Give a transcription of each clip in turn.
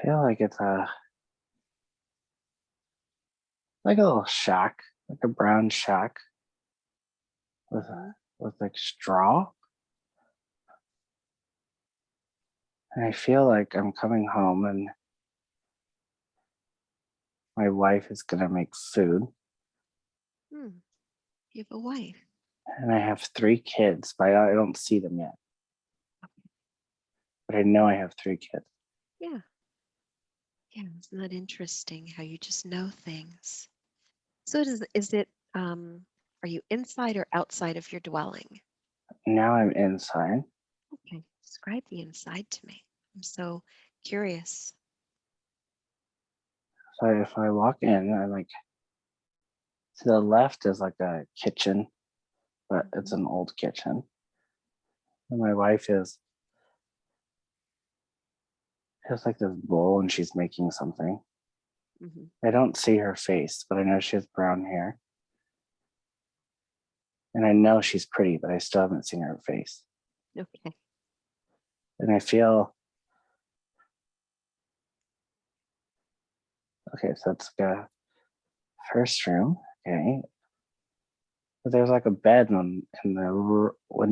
feel like it's like a little shack, like a brown shack with like straw. And I feel like I'm coming home and my wife is gonna make food. You have a wife. And I have 3 kids, but I don't see them yet. But I know I have 3 kids. Yeah. Yeah, isn't that interesting how you just know things? So is it are you inside or outside of your dwelling? Now I'm inside. Okay, describe the inside to me. I'm so curious. So if I walk in, I like to the left is like a kitchen, but it's an old kitchen. And my wife has like this bowl and she's making something. I don't see her face, but I know she has brown hair. And I know she's pretty, but I still haven't seen her face. Okay. And I feel, okay, so it's like a first room, okay. But there's like a bed when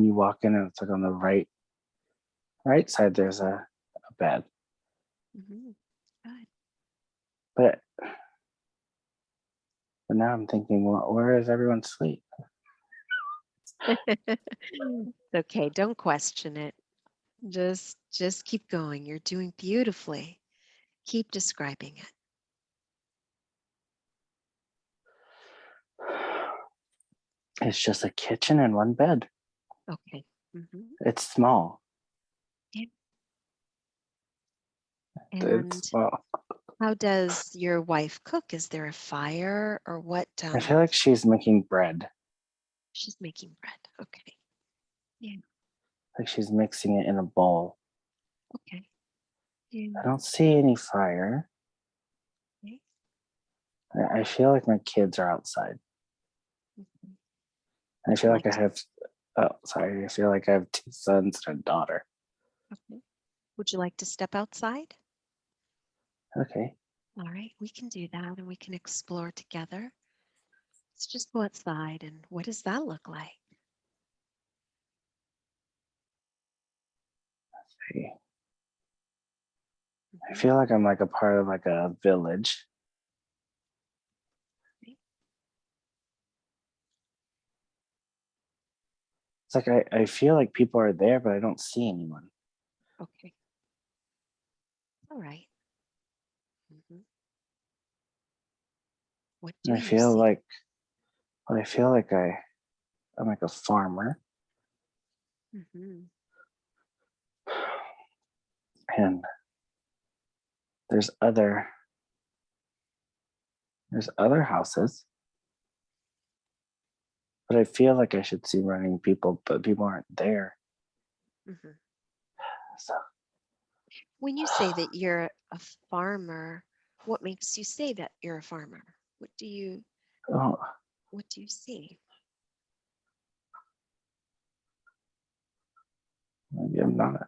you walk in, and it's like on the right side, there's a bed. Good. But now I'm thinking, well, where is everyone asleep? Okay, don't question it. Just keep going. You're doing beautifully. Keep describing it. It's just a kitchen and 1 bed. Okay. It's small. Yeah. It's And small. how does your wife cook? Is there a fire or what? I feel like she's making bread. She's making bread. Okay. Yeah. Like she's mixing it in a bowl. Okay. Yeah. I don't see any fire. Okay. I feel like my kids are outside. I feel like I have, I feel like I have 2 sons and a daughter. Okay. Would you like to step outside? Okay. All right, we can do that and we can explore together. Let's just go outside and what does that look like? Let's see. I feel like I'm like a part of like a village. It's like I feel like people are there, but I don't see anyone. Okay. All right. What do I you feel see? like I'm like a farmer. And there's other houses. But I feel like I should see running people, but people aren't there. So When you say that you're a farmer, what makes you say that you're a farmer? What do you see? maybe I'm not.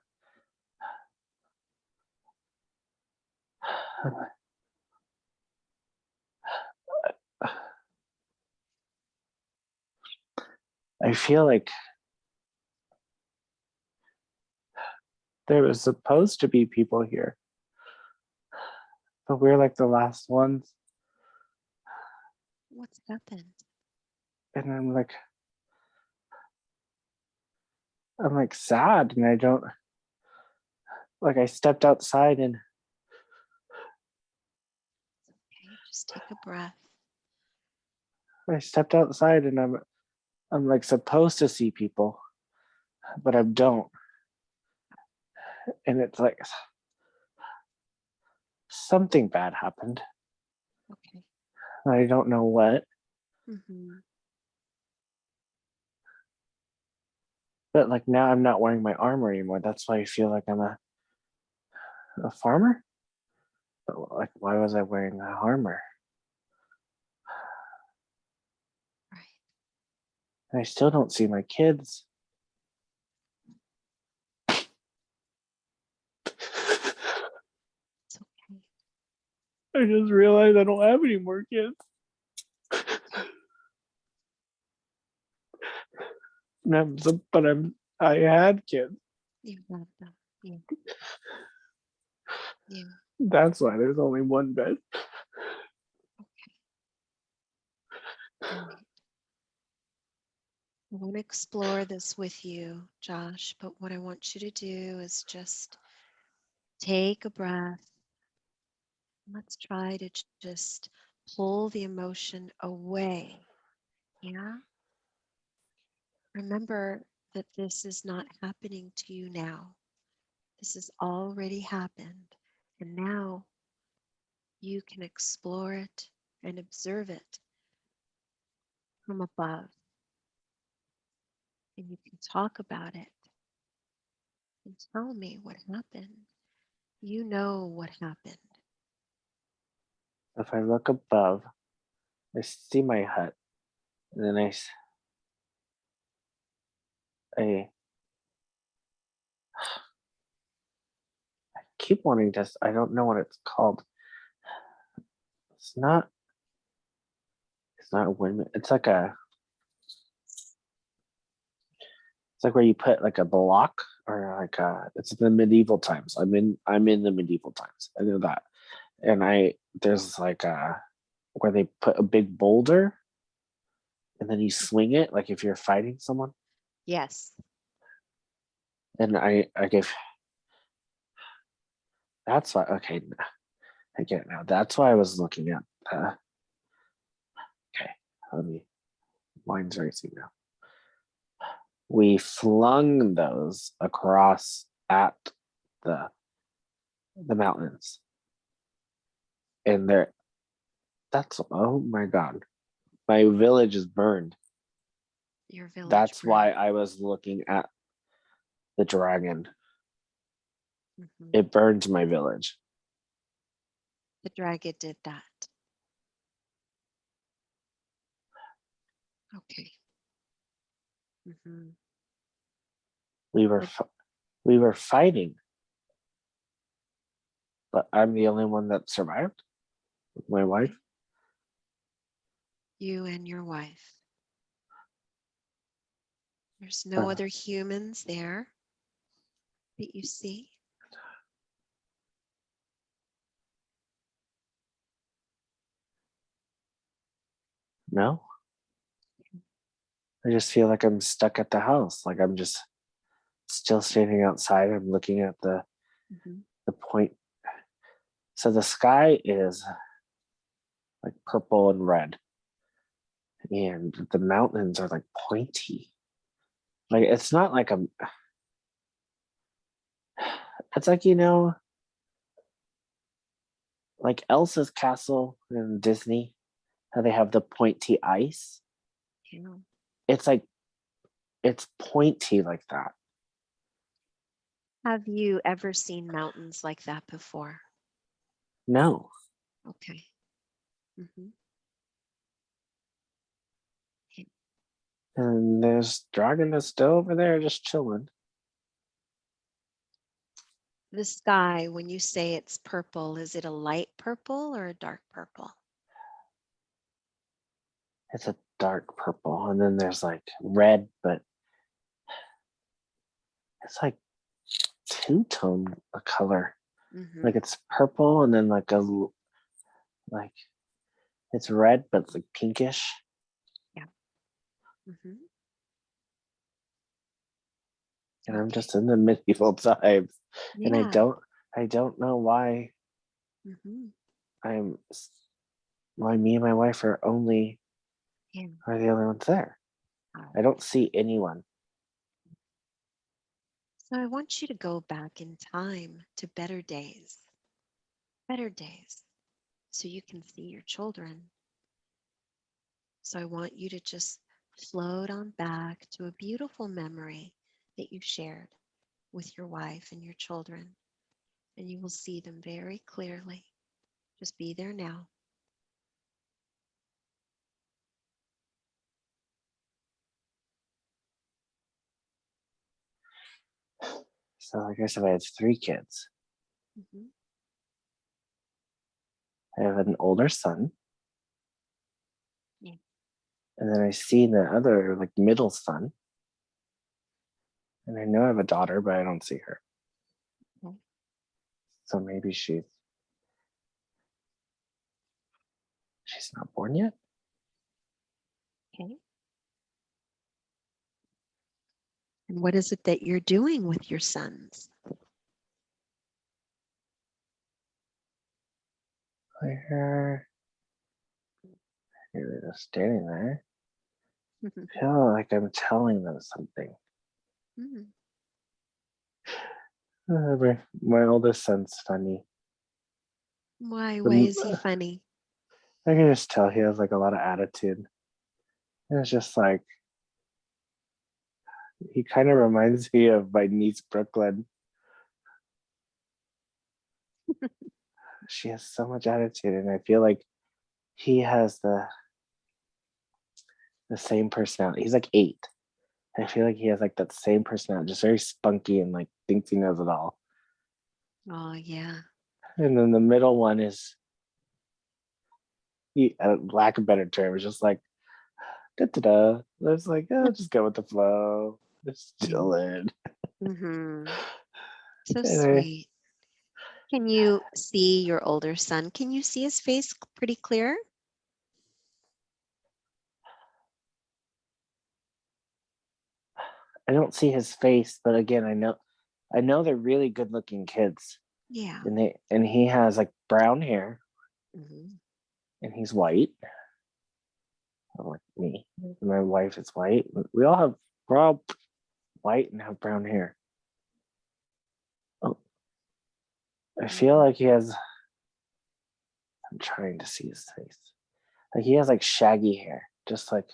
I feel like there was supposed to be people here, but we're like the last ones. What's happened? And I'm like sad, and I don't like. I stepped outside and Okay, just take a breath. I'm like supposed to see people, but I don't. And it's like something bad happened. Okay. I don't know what. But like now I'm not wearing my armor anymore. That's why I feel like I'm a farmer. But like, why was I wearing the armor? Right. And I still don't see my kids. It's okay. I just realized I don't have any more kids. I had kids. You got them. Yeah. Yeah. That's why there's only one bed. All right. I want to explore this with you, Josh, but what I want you to do is just take a breath. Let's try to just pull the emotion away. Yeah. Remember that this is not happening to you now. This has already happened. And now you can explore it and observe it from above. And you can talk about it and tell me what happened. You know what happened. If I look above, I see my hut, and then I keep wanting to. I don't know what it's called. It's not. It's not a windmill. It's like a. It's like where you put like a block or like a. It's the medieval times. I'm in the medieval times. I know that, and there's like a where they put a big boulder, and then you swing it like if you're fighting someone. Yes. And I give. That's why. Okay, I get it now. That's why I was looking at. Okay, let me. Mine's racing now. We flung those across at the the mountains, and that's oh my god, my village is burned. Your village That's why burned. I was looking at the dragon. Mhm. It burned my village. The dragon did that. Okay. Hmm. We were we were fighting, but I'm the only one that survived with my wife. You and your wife. There's no other humans there that you see. No, I just feel like I'm stuck at the house. Like I'm just still standing outside. I'm looking at Hmm. the point. So the sky is like purple and red, and the mountains are like pointy. Like it's not like a. It's like like Elsa's castle in Disney, how they have the pointy ice. Yeah. It's like it's pointy like that. Have you ever seen mountains like that before? No, Okay. Hmm. and there's dragon is still over there just chilling. The sky, when you say it's purple, is it a light purple or a dark purple? It's a dark purple, and then there's like red, but it's like two-tone color. Hmm. Like it's purple, and then like it's red, but it's like pinkish. Yeah. Hmm. And I'm Okay. just in the medieval times, and Yeah. I don't know why Hmm. I'm why me and my wife Yeah. are the only ones there. Oh. I don't see anyone. So I want you to go back in time to better days, so you can see your children. So I want you to just float on back to a beautiful memory that you shared with your wife and your children, and you will see them very clearly. Just be there now. So like I said, I had three kids. Hmm. I have an older son. Yeah. And then I see the other, like, middle son. And I know I have a daughter, but I don't see her. Okay. So maybe she's not born yet. Okay. And what is it that you're doing with your sons? They're just standing there. I feel like I'm telling them something. Mm. My oldest son's funny. Why The- is he funny? I can just tell he has like a lot of attitude. And it's just like, he kind of reminds me of my niece Brooklyn. She has so much attitude, and I feel like he has the same personality. He's like 8. I feel like he has like that same personality, just very spunky and like thinks he knows it all. Oh, yeah. And then the middle one is, lack of better term, is just like, da da da. It's like, oh, just go with the flow. Just chill in. Mm-hmm. So And sweet. Can you see your older son? Can you see his face pretty clear? I don't see his face, but again, I know they're really good looking kids. Yeah. And he has like brown hair, Mm-hmm. and he's white. Like me. My wife is white. We're all white and have brown hair. Oh, I feel like he has. I'm trying to see his face. Like he has like shaggy hair, just like,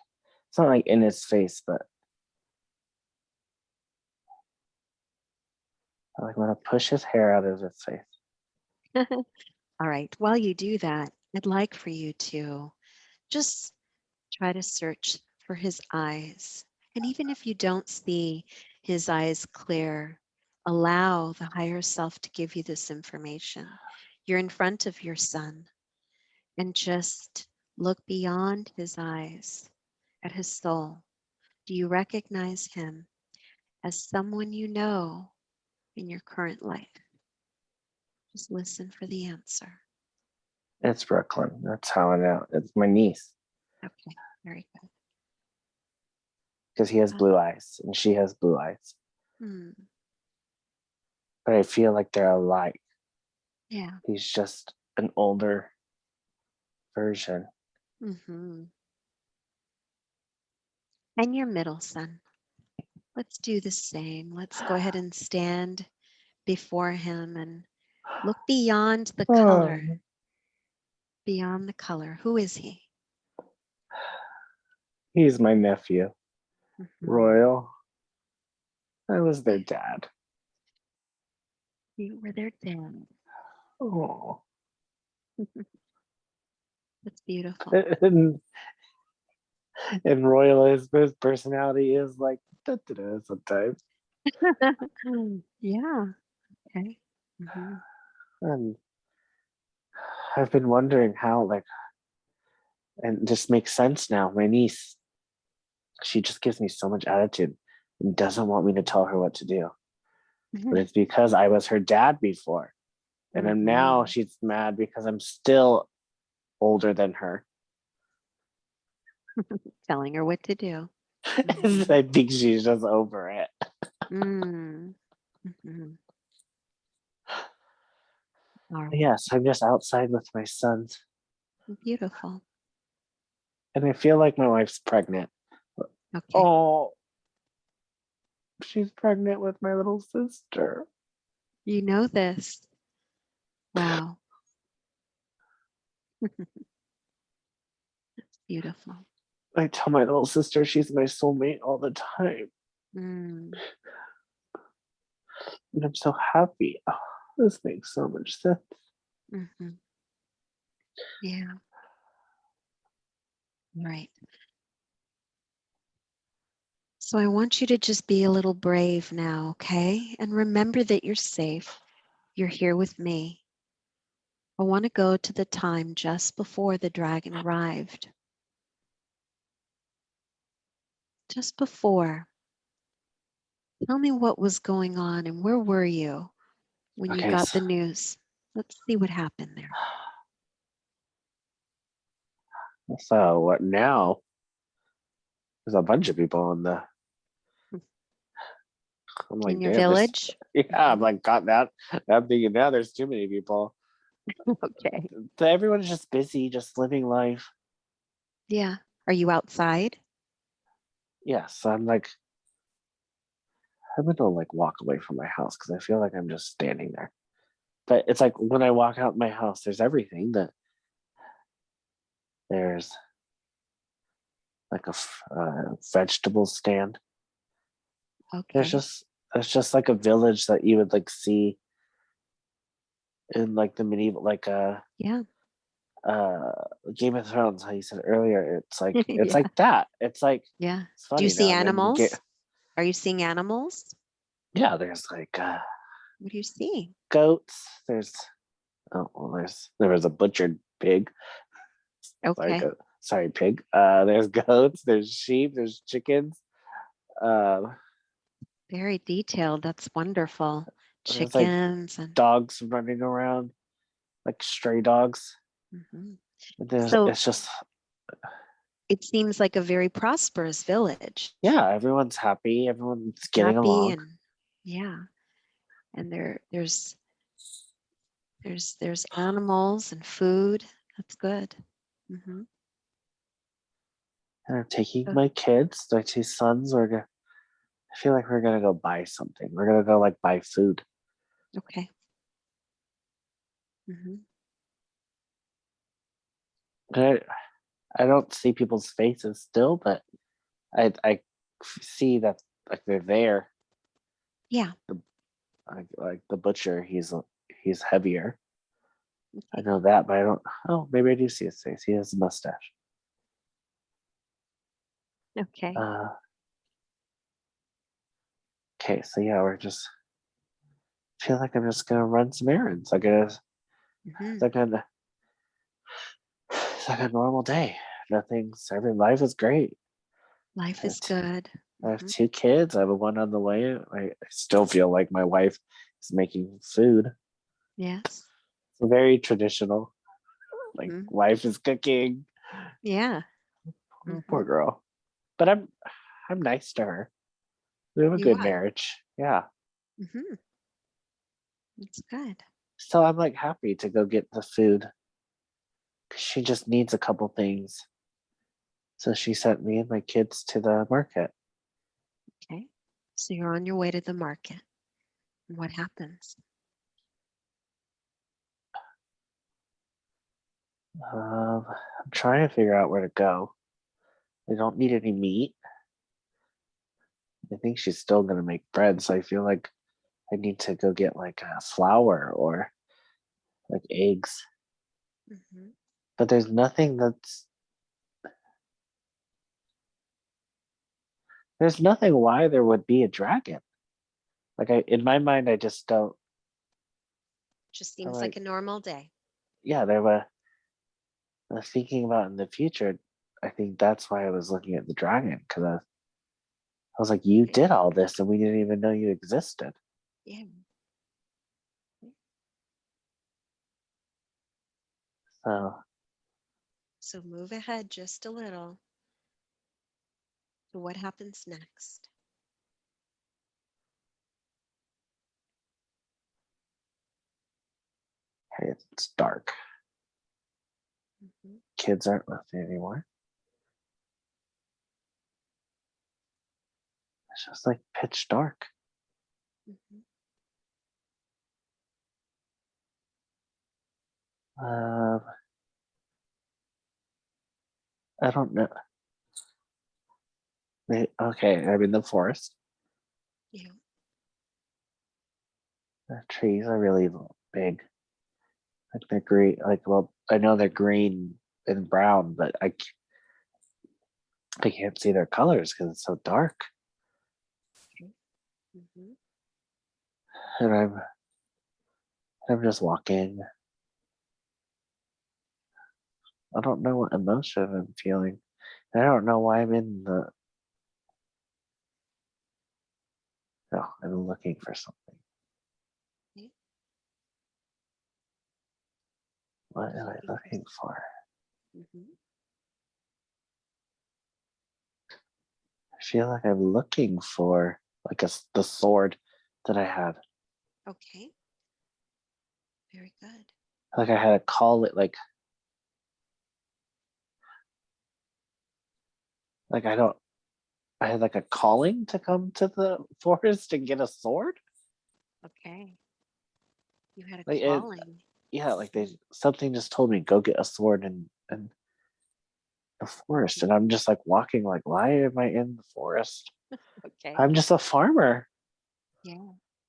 it's not like in his face, but I like want to push his hair out of his face. All right. While you do that, I'd like for you to just try to search for his eyes. And even if you don't see his eyes clear, allow the higher self to give you this information. You're in front of your son and just look beyond his eyes at his soul. Do you recognize him as someone you know in your current life? Just listen for the answer. It's Brooklyn. That's how I know. It's my niece, Okay, very good. because he has blue eyes and she has blue eyes. Hmm. But I feel like they're alike. Yeah. He's just an older version. Mm-hmm. And your middle son. Let's do the same. Let's go ahead and stand before him and look beyond the color. Oh, Beyond the color. Who is he? he's my nephew, Mhm. Royal. I was their dad. You were their dad. Oh. That's beautiful. And, Royal, his personality is like da, da, da, sometimes. Yeah. Okay. Mm-hmm. And I've been wondering how, like, and it just makes sense now. My niece, she just gives me so much attitude and doesn't want me to tell her what to do. But it's because I was her dad before. And I'm now, she's mad because I'm still older than her. Telling her what to do. I think she's just over it. Mm-hmm. All right. Yes, I'm just outside with my sons. Beautiful. And I feel like my wife's pregnant. Okay. Oh, she's pregnant with my little sister. You know this. Wow. That's beautiful. I tell my little sister she's my soulmate all the time. Mm. And I'm so happy. Oh, this makes so much sense. Mm-hmm. Yeah. Right. So I want you to just be a little brave now, okay? And remember that you're safe. You're here with me. I want to go to the time just before the dragon arrived. Just before. Tell me what was going on and where were you when you Okay, got the news? Let's see what happened there. so what now? There's a bunch of people in the. I'm In like, your damn, there's. village? Yeah, I'm like, got that. I'm thinking now there's too many people. Okay. So everyone's just busy, just living life. Yeah. Are you outside? Yes, I'm like, I'm gonna like walk away from my house because I feel like I'm just standing there. But it's like when I walk out my house, there's everything that there's like a vegetable stand. There's Okay. just it's just like a village that you would like see in like the medieval Yeah. uh Game of Thrones, how you said earlier. It's Yeah. like that. It's like Yeah. it's Do you funny see now and then you get animals? Are you seeing animals? yeah, there's like What do you see? goats, there's oh well, there was a butchered pig. Sorry, Okay. goat. Sorry, pig. There's goats, there's sheep, there's chickens. Uh, Very detailed. That's wonderful. there's like Chickens and dogs running around, like stray dogs. mhm. There's So it's just it seems like a very prosperous village. yeah, everyone's happy, everyone's getting Happy along. and yeah. And there's animals and food. That's good. Hmm. And I'm taking my kids, my two sons. I feel like we're gonna go buy something. We're gonna go like buy food. Okay. Hmm. I, I don't see people's faces still, but I see that like they're there. Yeah. Like the butcher, he's heavier. I Okay. know that, but I don't. Oh, maybe I do see his face. He has a mustache. Okay. Uh, okay, so yeah, we're just feel like I'm just gonna run some errands. Hmm. It's like a it's like a normal day. Every life is great. Life I have, is good. I have Hmm. two kids. I have one on the way. I still feel like my wife is making food. Yes. It's very traditional. Like Hmm. wife is cooking. Yeah. Oh, Hmm. poor girl. But I'm nice to her. We have a You good are. marriage. Yeah. Hmm. It's good. So I'm like happy to go get the food because she just needs a couple things. So she sent me and my kids to the market. Okay. So you're on your way to the market. And what happens? I'm trying to figure out where to go. I don't need any meat. I think she's still gonna make bread, so I feel like I need to go get like a flour or like eggs. Hmm. But there's nothing why there would be a dragon. Like in my mind, I just don't. Just I'm seems like like, a normal day. yeah, there were thinking about in the future. I think that's why I was looking at the dragon because I was like, you Okay. did all this and we didn't even know you existed. Yeah. So So move ahead just a little to what happens next. hey, it's dark. Hmm. Kids aren't with me anymore. It's just like pitch dark. Hmm. Uh, I don't know. Okay, I'm in the forest. Yeah. The trees are really big. Like they're green. Like well, I know they're green and brown, but I can't see their colors because it's so dark. Okay. Hmm. And I'm just walking. I don't know what emotion I'm feeling. I don't know why I'm in the. No, I'm looking for something. Okay. What am I looking for? Mm-hmm. I feel like I'm looking for like the sword that I had. Okay. Very good. Like I had to call it like I don't. I had like a calling to come to the forest and get a sword. Okay. You had a Like it, calling. yeah, like they something just told me go get a sword and the forest, and I'm just like walking like, why am I in the forest? Okay. I'm just a farmer. Yeah.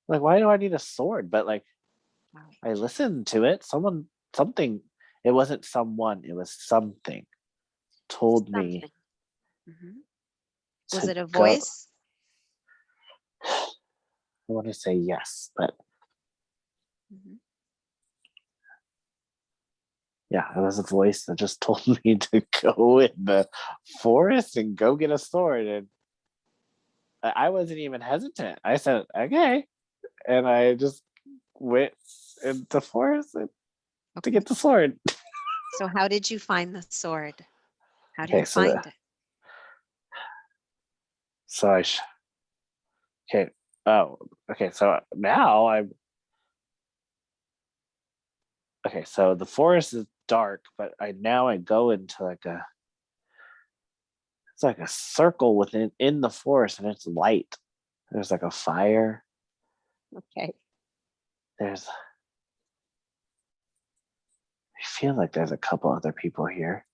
Like, why do I need a sword? But like, All right. I listened to it. Something. It wasn't someone. It was something. Told me Something. Mm-hmm. Was to it a go. voice? I want to say yes, but Mm-hmm. yeah, it was a voice that just told me to go in the forest and go get a sword, and I wasn't even hesitant. I said okay, and I just went into the forest to Okay. get the sword. So how did you find the sword? How do Okay, you find it? so okay. Oh, okay. So now I'm okay. So the forest is dark, but I go into like it's like a circle within in the forest, and it's light. There's like a fire. Okay. There's I feel like there's a couple other people here,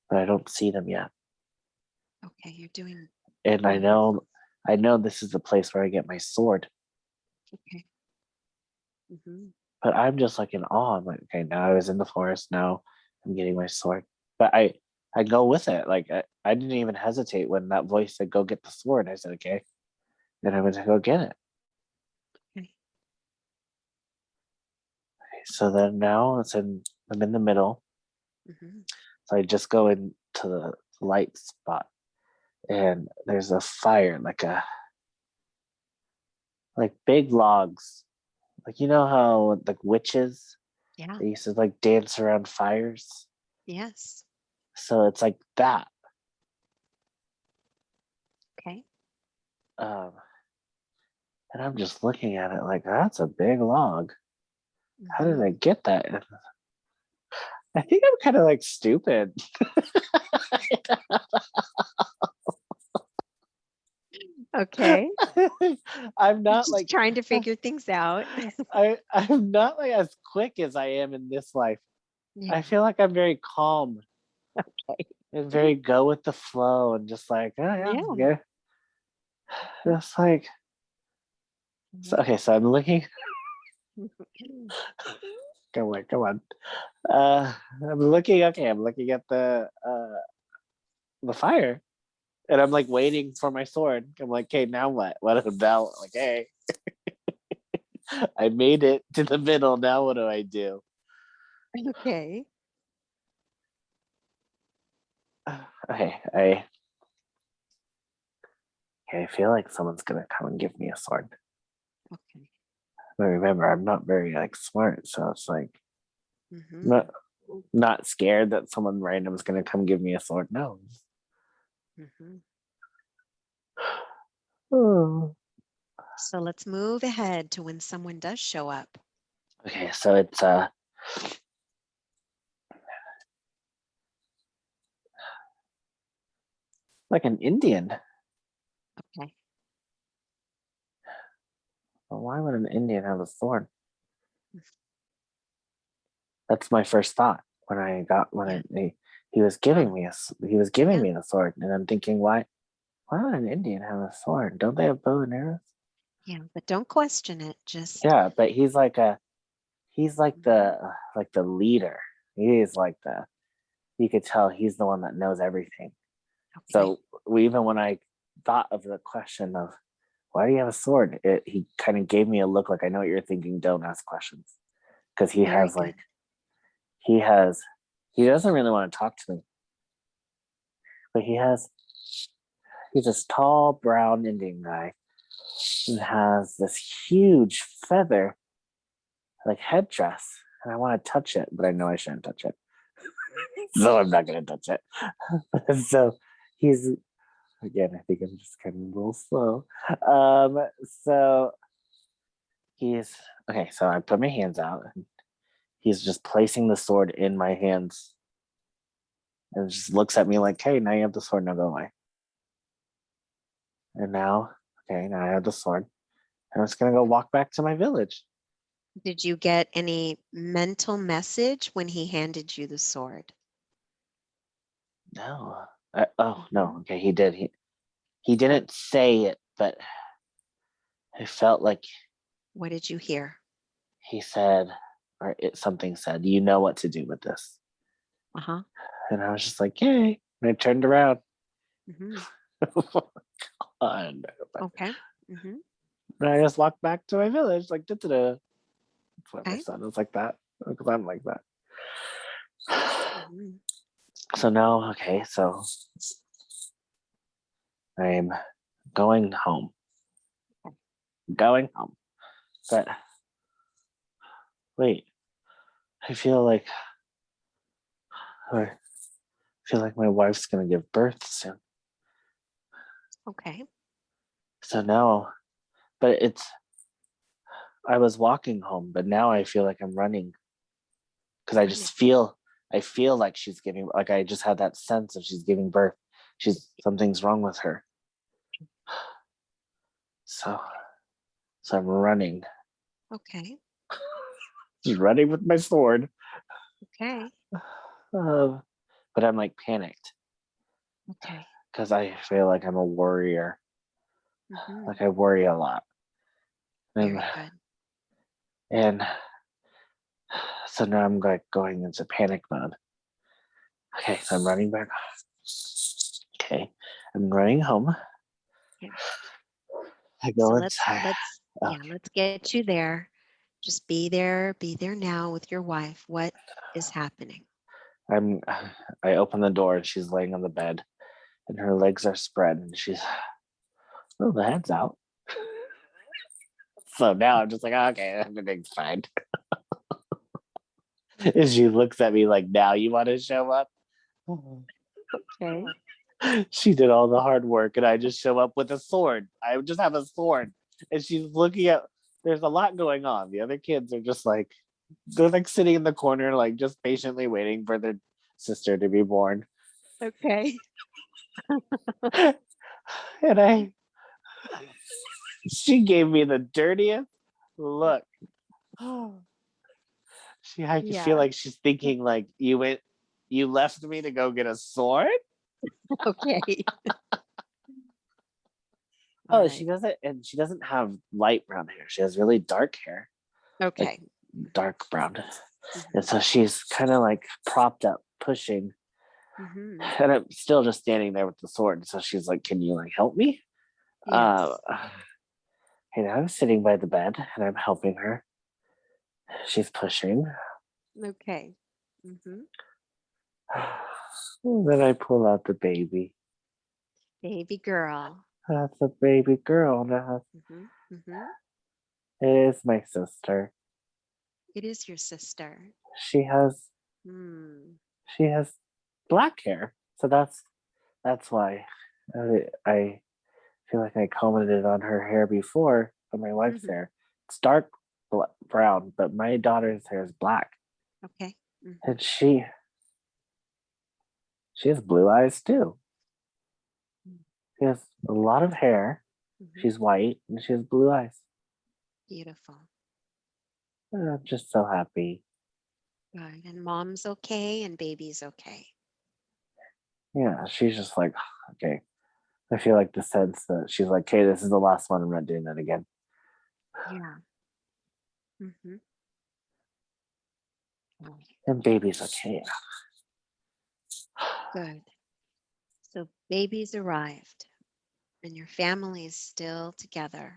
but I don't see them yet. Okay. You're doing And wonderful. I know this is the place where I get my sword, Okay. Mm-hmm. but I'm just like in awe. I'm like, okay, now I was in the forest. Now I'm getting my sword, but I go with it. Like I didn't even hesitate when that voice said, "Go get the sword." I said, "Okay," and I went to go get it. Okay. So then now I'm in the middle. Mm-hmm. So I just go into the light spot, and there's a fire, like big logs. Like you know how like witches Yeah. they used to like dance around fires. Yes. So it's like that. Okay. Um, and I'm just looking at it like that's a big log. How did I Mm-hmm. get that? And I think I'm kind of like stupid. Okay. I'm You're not just like trying to figure things out. I'm not like as quick as I am in this life. Yeah. I feel like I'm very calm and very go with the flow and just like, oh yeah, Yeah. yeah. It's like so, okay, so I'm looking. Come on. I'm looking. Okay, I'm looking at the fire, and I'm like waiting for my sword. I'm like, okay, now what? What about? Like, hey, I made it to the middle. Now what do I do? Okay. Okay, I feel like someone's gonna come and give me a sword. Okay. But remember, I'm not very like smart, so it's like I'm Mm-hmm. not scared that someone random is gonna come give me a sword. No. Mm-hmm. Oh. So let's move ahead to when someone does show up. Okay, so it's like an Indian. Okay. Well, why would an Indian have a sword? That's my first thought when I got when Yeah. he was giving Uh, me he was giving yeah. me the sword, and I'm thinking, why would an Indian have a sword? Don't they have bow and arrows? Yeah. But don't question it. Just Yeah, but he's Mhm. like the leader. He is like the you could tell he's the one that knows everything. Okay. So even when I thought of the question of why do you have a sword, he kind of gave me a look like I know what you're thinking. Don't ask questions because Very good. he has he doesn't really want to talk to me, but he's this tall brown Indian guy and has this huge feather like headdress, and I want to touch it, but I know I shouldn't touch it, so I'm not gonna touch it. So he's again, I think I'm just kind of a little slow. So he's okay. So I put my hands out, and he's just placing the sword in my hands, and just looks at me like, "Hey, now you have the sword. Now go away." And now, okay, now I have the sword. I'm just gonna go walk back to my village. Did you get any mental message when he handed you the sword? No. Oh no. Okay, he did. He didn't say it, but I felt like What did you hear? he said, or something said, "You know what to do with this." Uh-huh. And I was just like, "Yay!" And I turned around. Mm-hmm. And Okay. Mm-hmm. I just walked back to my village, like da-da-da. That's why my Okay. son is like that, because I'm like that. Mm-hmm. So now, okay, so I'm going home. Going home. But wait, I feel like my wife's gonna give birth soon. Okay. So now, but I was walking home, but now I feel like I'm running because I feel like she's giving, like I just had that sense of she's giving birth. Something's wrong with her. So I'm running. Okay. Just running with my sword. Okay. But I'm like panicked Okay. because I feel like I'm a warrior. Mm-hmm. Like I worry a lot. Very good. And so now I'm like going into panic mode. Okay, so I'm running back. Okay, I'm running home. Okay. I go So inside. let's get you there. Just be there now with your wife. What is happening? I open the door and she's laying on the bed and her legs are spread and she's the head's out. So now I'm just like, okay, everything's fine. And she looks at me like, now you want to show up? Okay. She did all the hard work and I just show up with a sword. I just have a sword. And she's looking at, there's a lot going on. The other kids are just like, they're like sitting in the corner, like just patiently waiting for their sister to be born. Okay. And she gave me the dirtiest look. I feel Yeah. like she's thinking like you left me to go get a sword. Okay. All Oh, right. she doesn't, and she doesn't have light brown hair. She has really dark hair, like Okay. dark brown. Mm-hmm. And so she's kind of like propped up, pushing, Mm-hmm. and I'm still just standing there with the sword. So she's like, "Can you like help me?" Yes. And I'm sitting by the bed and I'm helping her. She's pushing. Okay. Mm-hmm. Then I pull out the baby. Baby girl. That's a baby girl. Now Mm-hmm. Mm-hmm. it is my sister. It is your sister. She has Hmm. she has black hair, so that's why I feel like I commented on her hair before, on my wife's Mm-hmm. hair. It's dark brown, but my daughter's hair is black, Okay. Mm-hmm. and she has blue eyes too. She has a lot of hair. Mm-hmm. She's white and she has blue eyes. Beautiful. I'm just so happy. Good. And mom's okay and baby's okay. Yeah, she's just like, okay. I feel like the sense that she's like, okay, this is the last one. I'm not doing that again. Yeah. Mm-hmm. And baby's okay. Good. So baby's arrived and your family is still together.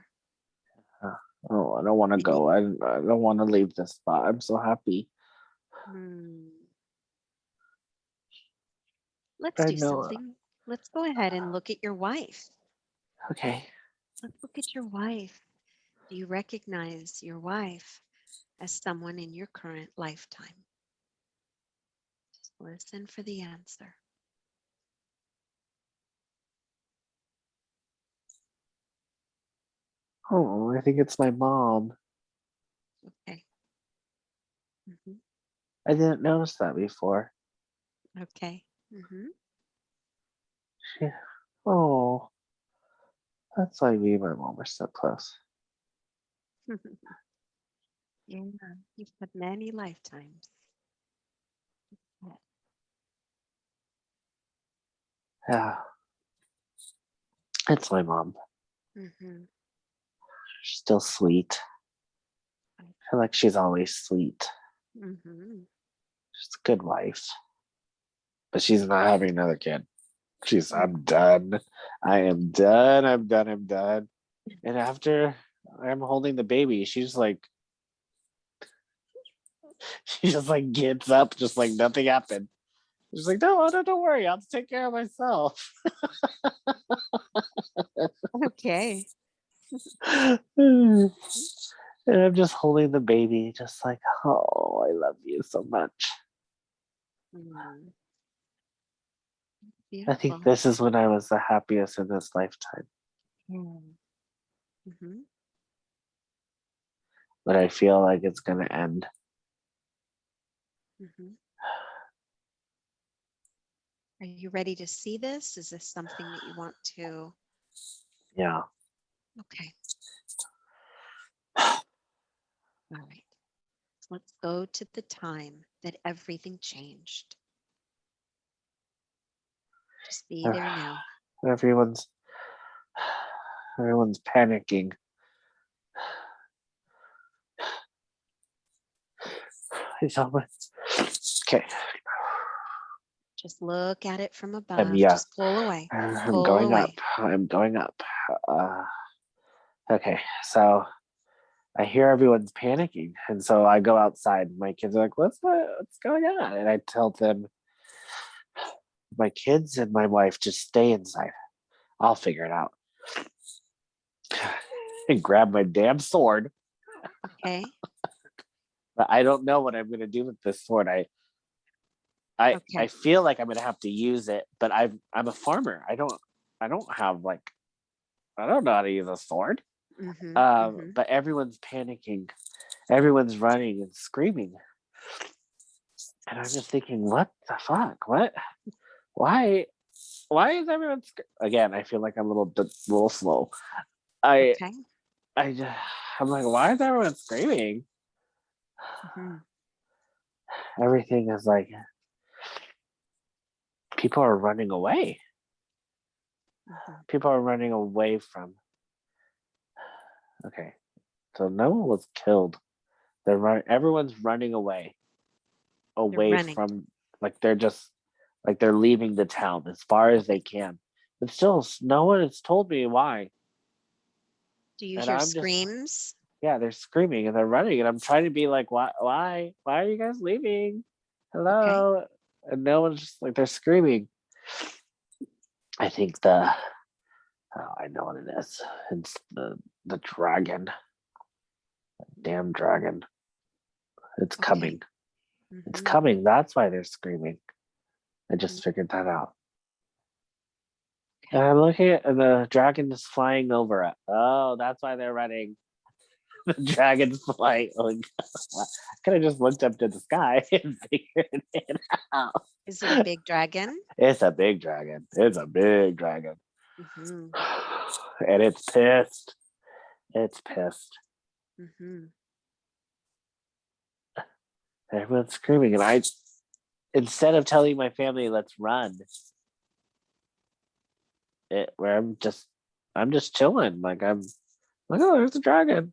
Oh, I don't want to And you, go. I don't want to leave this spot. I'm so happy. hmm, Let's I do know. something. Let's go ahead and look at your wife. Okay. Let's look at your wife. Do you recognize your wife as someone in your current lifetime? Just listen for the answer. Oh, I think it's my mom. Okay. Hmm. I didn't notice that before. Okay. Hmm. She, oh, that's why me and my mom are so close. Yeah, you've had many lifetimes. Yeah, it's my mom. Mm-hmm. She's still sweet. I feel like she's always sweet. Mm-hmm. She's a good wife. But she's not having another kid. I'm done. I am done. I'm done. I'm done. And after I'm holding the baby, she's like, she just like gets up, just like nothing happened. She's like, no, don't worry. I'll take care of myself. Okay. And I'm just holding the baby, just like, oh, I love you so much. Mm. I think Beautiful. this is when I was the happiest in this lifetime. Mm-hmm. But I feel like it's going to end. Mm-hmm. Are you ready to see this? Is this something that you want to? Yeah. Okay. All right. Let's go to the time that everything changed. Just be there now. Everyone's everyone's panicking. It's almost okay. Just look at it from above. Yeah. Just pull away. I'm Pull going up. away. I'm going up. Uh, okay, so I hear everyone's panicking, and so I go outside. My kids are like, what's going on?" And I tell them, "My kids and my wife just stay inside. I'll figure it out." And grab my damn sword. Okay. But I don't know what I'm going to do with this sword. I Okay. feel like I'm going to have to use it, but I'm a farmer. I don't have like I don't know how to use a sword. Mm-hmm. Mm-hmm. But everyone's panicking. Everyone's running and screaming. And I'm just thinking, what the fuck? What? Why? Why is everyone again? I feel like I'm little slow. I Okay. I just I'm like, why is everyone screaming? Mm-hmm. Everything is like people are running away. Mm-hmm. People are running away from. Okay, so no one was killed. They're running. Everyone's running They're away running. from like they're just like they're leaving the town as far as they Okay. can. But still, no one has told me why. Do you And hear I'm just screams? yeah, they're screaming and they're running, and I'm trying to be like, why are you guys leaving? Okay. Hello, and no one's just like they're screaming. I think I know what it is. It's the dragon, damn dragon. It's Okay. coming. It's Mm-hmm. coming. That's why they're screaming. I Mm-hmm. just figured that out. And Okay. I'm looking at the dragon is flying over it. Oh, that's why they're running. The dragon's flying. Oh, I could have just looked up to the sky and figured it out. Is it a big dragon? It's a big dragon. It's a big dragon. Mm-hmm. And it's pissed. It's pissed. Mm-hmm. Everyone's screaming. And instead of telling my family, let's run, where I'm just chilling. Like, I'm like, oh, there's a dragon.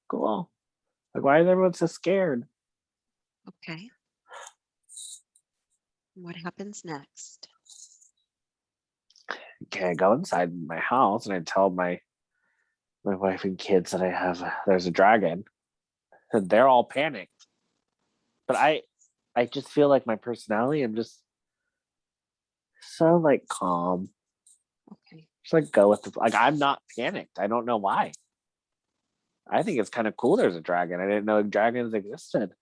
Cool. Like, why is everyone so scared? Okay. What happens next? Okay, I go inside my house and I tell my wife and kids that there's a dragon, and they're all panicked. But I just feel like my personality, I'm just so like calm. Okay. Just like go with the like. I'm not panicked. I don't know why. I think it's kind of cool. There's a dragon. I didn't know dragons existed.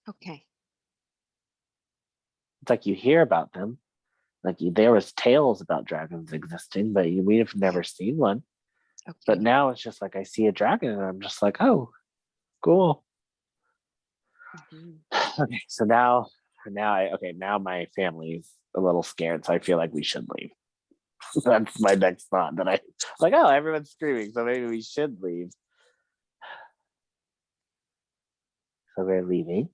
Okay. It's like you hear about them. Like there was tales about dragons existing, but we've Yeah. never seen one. But Okay. now it's just like I see a dragon and I'm just like, oh, cool. Mhm. Okay, so now my family's a little scared, so I feel like we should leave. That's my next thought. That I like, oh, everyone's screaming, so maybe we should leave. So we're leaving.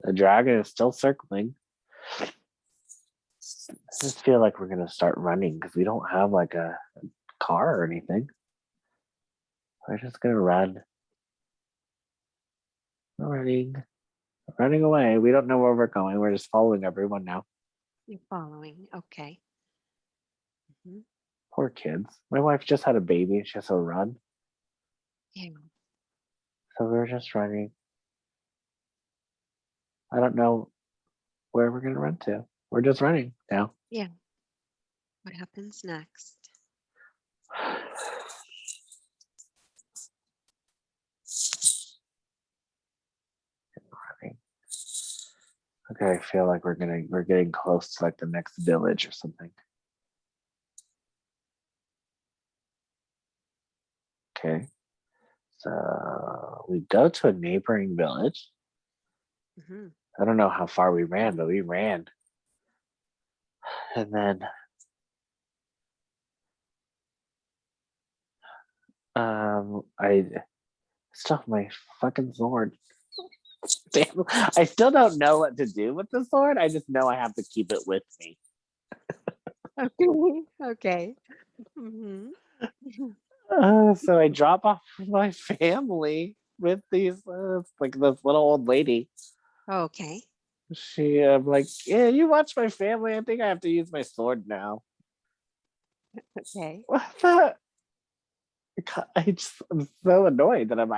The dragon is still circling. I just feel like we're gonna start running because we don't have like a car or anything. We're just gonna run. We're running away. We don't know where we're going. We're just following everyone now. You're following. Okay. Mhm. Poor kids. My wife just had a baby and she has to run. Yeah. So we're just running. I don't know where we're gonna run to. We're just running now. Yeah. What happens next? Running. Okay, I feel like we're getting close to like the next village or something. Okay. So we go to a neighboring village. Hmm. I don't know how far we ran, but we ran. And then I stuffed my fucking sword. Damn, I still don't know what to do with the sword. I just know I have to keep it with me. Okay. Okay. Hmm. So I drop off my family with these like this little old lady. Okay. She like, yeah, you watch my family. I think I have to use my sword now. Okay. What the? I'm so annoyed that I'm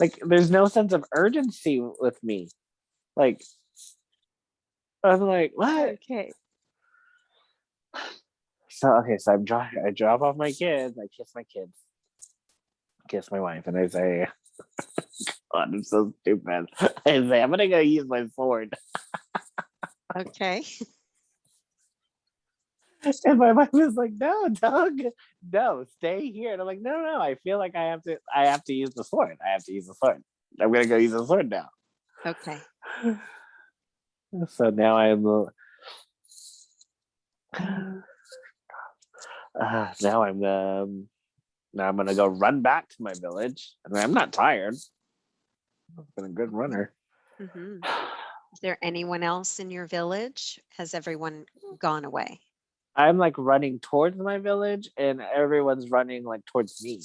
like, there's no sense of urgency with me. Like, I'm like, what? Okay. So okay, so I drop off my kids. I kiss my kids, kiss my wife, and I say, God, I'm so stupid. I say, I'm gonna go use my sword. Okay. And my wife is like, no, Doug, no, stay here. And I'm like, no, I feel like I have to use the sword. I have to use the sword. I'm gonna go use the sword now. Okay. So now now I'm gonna go run back to my village. I mean, I'm not tired. I've been a good runner. Hmm. Is there anyone else in your village? Has everyone gone away? I'm like running towards my village, and everyone's running like towards me.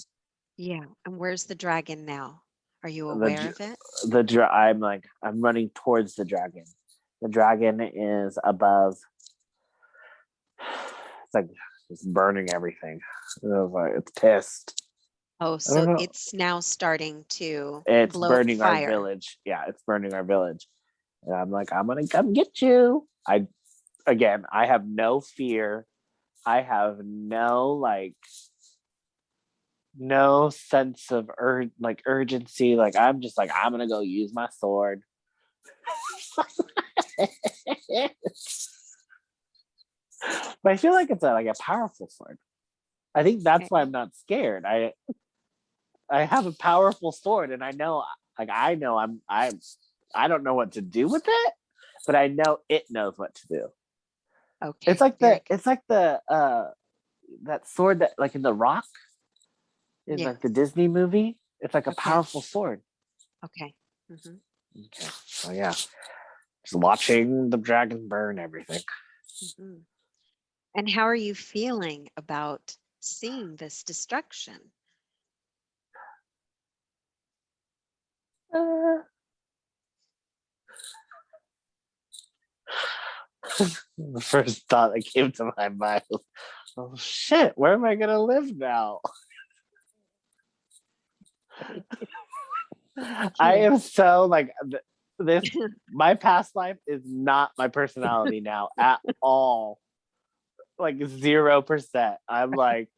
Yeah. And where's the dragon now? Are you aware The of it? I'm running towards the dragon. The dragon is above. It's like it's burning everything. It's pissed. Oh, I don't so know. it's now starting to It's blow burning our fire. village. Yeah, it's burning our village. And I'm like, I'm gonna come get you. I have no fear. I have no sense of urgency. Like I'm just like I'm gonna go use my sword. But I feel like it's a powerful sword. I think that's why Okay. I'm not scared. I have a powerful sword, and I know I don't know what to do with it, but I know it knows what to do. Okay. Very good. It's like the that sword that like in the Rock in Yeah. like the Disney movie. It's like a Okay. powerful sword. Okay. Hmm. Okay, so yeah, just watching the dragon burn everything. Hmm. And how are you feeling about seeing this destruction? Uh, the first thought that came to my mind was, "Oh shit, where am I gonna live now?" I Okay. am so like my past life is not my personality now at all. Like 0%. I'm like,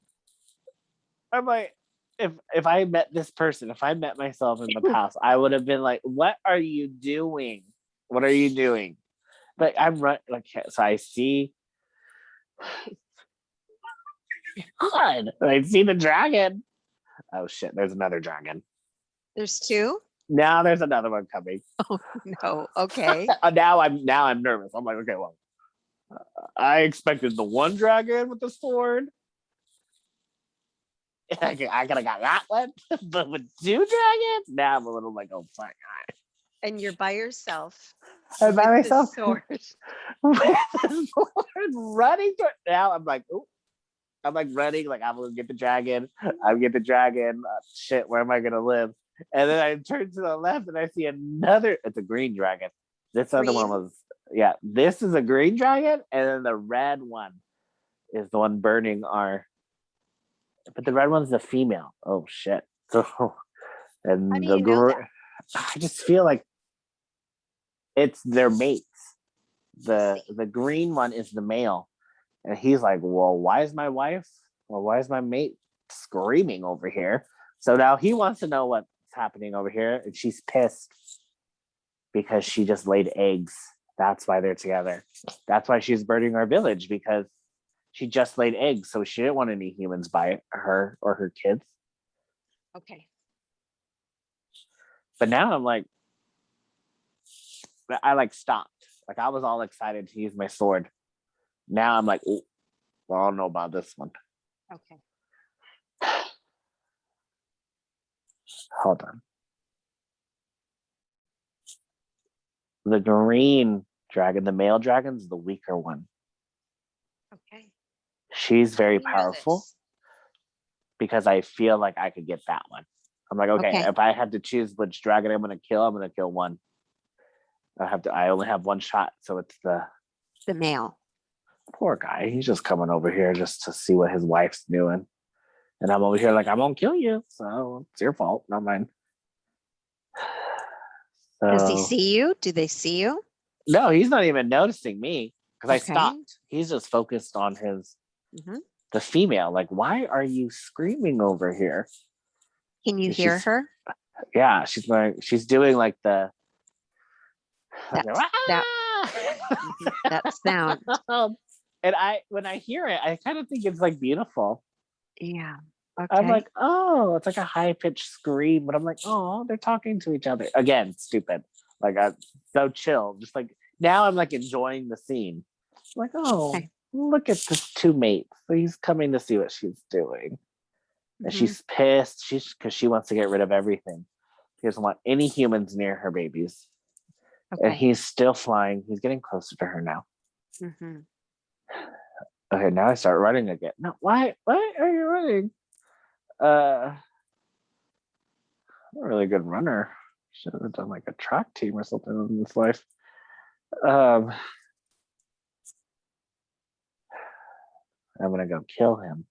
if I met this person, if I met myself in the past, I would have been like, what are you doing? What are you doing? Like I'm right, like so I see God, I see the dragon. Oh shit, there's another dragon. There's two? Now there's another one coming. Oh no. Okay. Now I'm nervous. I'm like, okay, well, I expected the one dragon with the sword. I could have got that one, but with two dragons, now I'm a little like, oh fuck. And you're by yourself I'm by with the myself sword. with the sword running toward. Now I'm like, ooh. I'm like running, like I'm gonna get the dragon. I'm get the dragon. Shit, where am I gonna live? And then I turn to the left and I see another. It's a green dragon. This other one Green? was, yeah. This is a green dragon, and then the red one is the one burning our. But the red one's the female. Oh shit! So, and How do you know that? I just feel like it's their mates. I see. The green one is the male. And he's like, well, why is my wife or why is my mate screaming over here? So now he wants to know what's happening over here. And she's pissed because she just laid eggs. That's why they're together. That's why she's burning our village, because she just laid eggs. So she didn't want any humans by her or her kids. Okay. But now I'm like, I like stopped. Like I was all excited to use my sword. Now I'm like, oh, well, I don't know about this one. Okay. Hold on. The green dragon, the male dragon's the weaker one. Okay. She's How do very you know powerful this? because I feel like I could get that one. I'm like, okay, Okay. if I have to choose which dragon I'm gonna kill one. I only have one shot, so it's the The male. poor guy. He's just coming over here just to see what his wife's doing. And I'm over here like, I'm gonna kill you. So it's your fault, not mine. Does he So see you? Do they see you? no, he's not even noticing me because I Okay. stopped. He's just focused on Mm-hmm. the female. Like, why are you screaming over here? Can you And hear her? yeah, she's doing like the like, That "Ah!" that sound. And when I hear it, I kind of think it's like beautiful. Yeah. I'm Okay. like, oh, it's like a high pitched scream, but I'm like, oh, they're talking to each other again. Stupid. Like I'm so chill. Just like now, I'm like enjoying the scene. I'm like, oh, Okay. look at the two mates. He's coming to see what she's doing, and Mm-hmm. she's pissed. She's because she wants to get rid of everything. She doesn't want any humans near her babies. And Okay. he's still flying. He's getting closer to her now. Mm-hmm. Okay, now I start running again. No, why? Why are you running? I'm a really good runner. Should have done like a track team or something in this life. I'm gonna go kill him.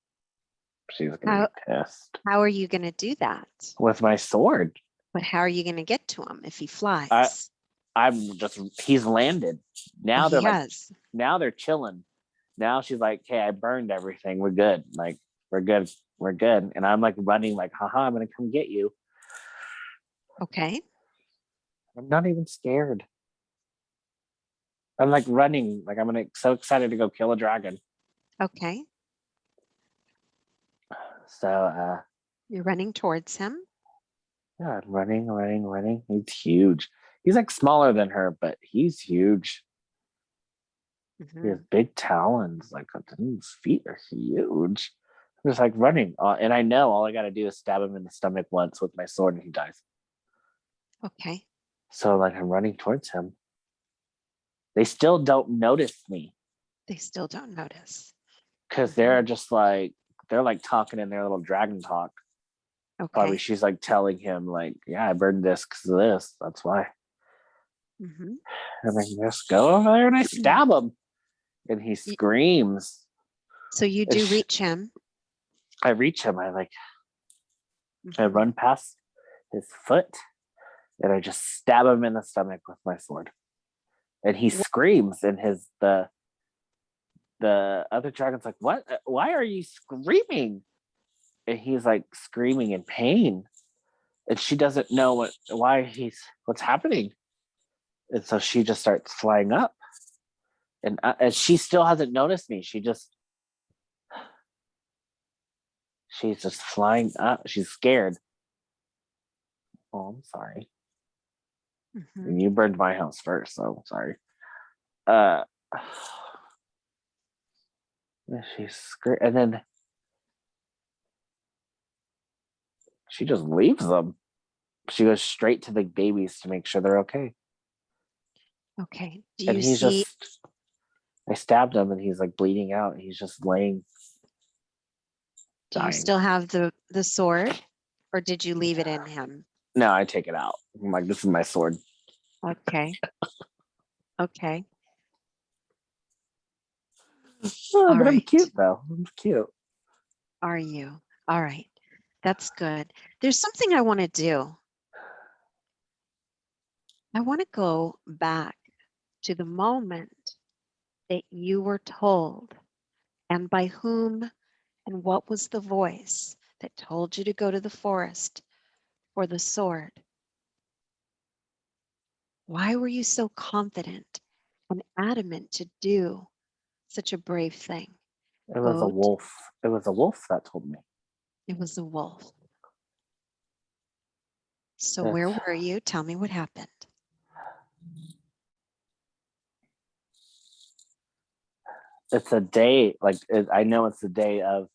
She's gonna be pissed How are you going to do that? with my sword. But how are you going to get to him if he I flies? he's landed. Oh, Now he they're like, has. now they're chilling. Now she's like, hey, I burned everything. We're good. Like, we're good. We're good. And I'm like running, like, haha, I'm gonna come get you. Okay. I'm not even scared. I'm like running, like so excited to go kill a dragon. Okay. So You're running towards him. yeah, I'm running. He's huge. He's like smaller than her, but he's huge. He Mm-hmm. has big talons. Like his feet are huge. I'm just like running, and I know all I got to do is stab him in the stomach once with my sword, and he dies. Okay. So like I'm running towards him. They still don't notice me They still don't notice. because Mm-hmm. they're like talking in their little dragon talk. Probably Okay. she's like telling him like, yeah, I burned this because of this. That's why. Mm-hmm. And I just go over there and I stab him, and he screams. So you And do reach him. I reach him. I Mm-hmm. run past his foot, and I just stab him in the stomach with my sword. And he screams, and the other dragon's like, "What? Why are you screaming?" And he's like screaming in pain, and she doesn't know what's happening. And so she just starts flying up, and she still hasn't noticed me. She's just flying up. She's scared. Oh, I'm sorry. Mm-hmm. And you burned my house first, so sorry. Uh, she's scared, and then she just leaves them. She goes straight to the babies to make sure they're okay. Okay. Do And you see? I stabbed him, and he's like bleeding out. And he's just laying, Do you dying. still have the sword, or did you leave it in him? No, I take it out. I'm like, this is my sword. Okay. Okay. Oh, All but I'm right. cute though. I'm cute. Are you? All right. That's good. There's something I want to do. I want to go back to the moment that you were told, and by whom, and what was the voice that told you to go to the forest for the sword? Why were you so confident and adamant to do such a brave thing? It was a wolf. It was a wolf that told me. It was a wolf. So It's, where were you? Tell me what happened. it's a day. I know it's the day of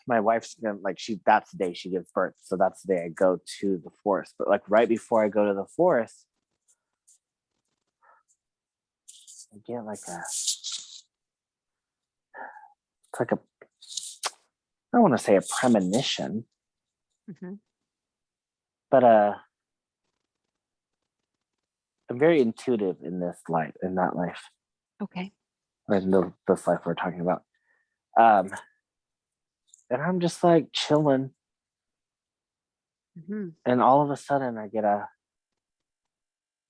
my wife's gonna that's the day she gives birth. So that's the day I go to the forest. But like right before I go to the forest, I get it's like I don't want to say a premonition, Mm-hmm. but I'm very intuitive in that life, Okay. in this life we're talking about. And I'm just like chilling, Mm-hmm. and all of a sudden I get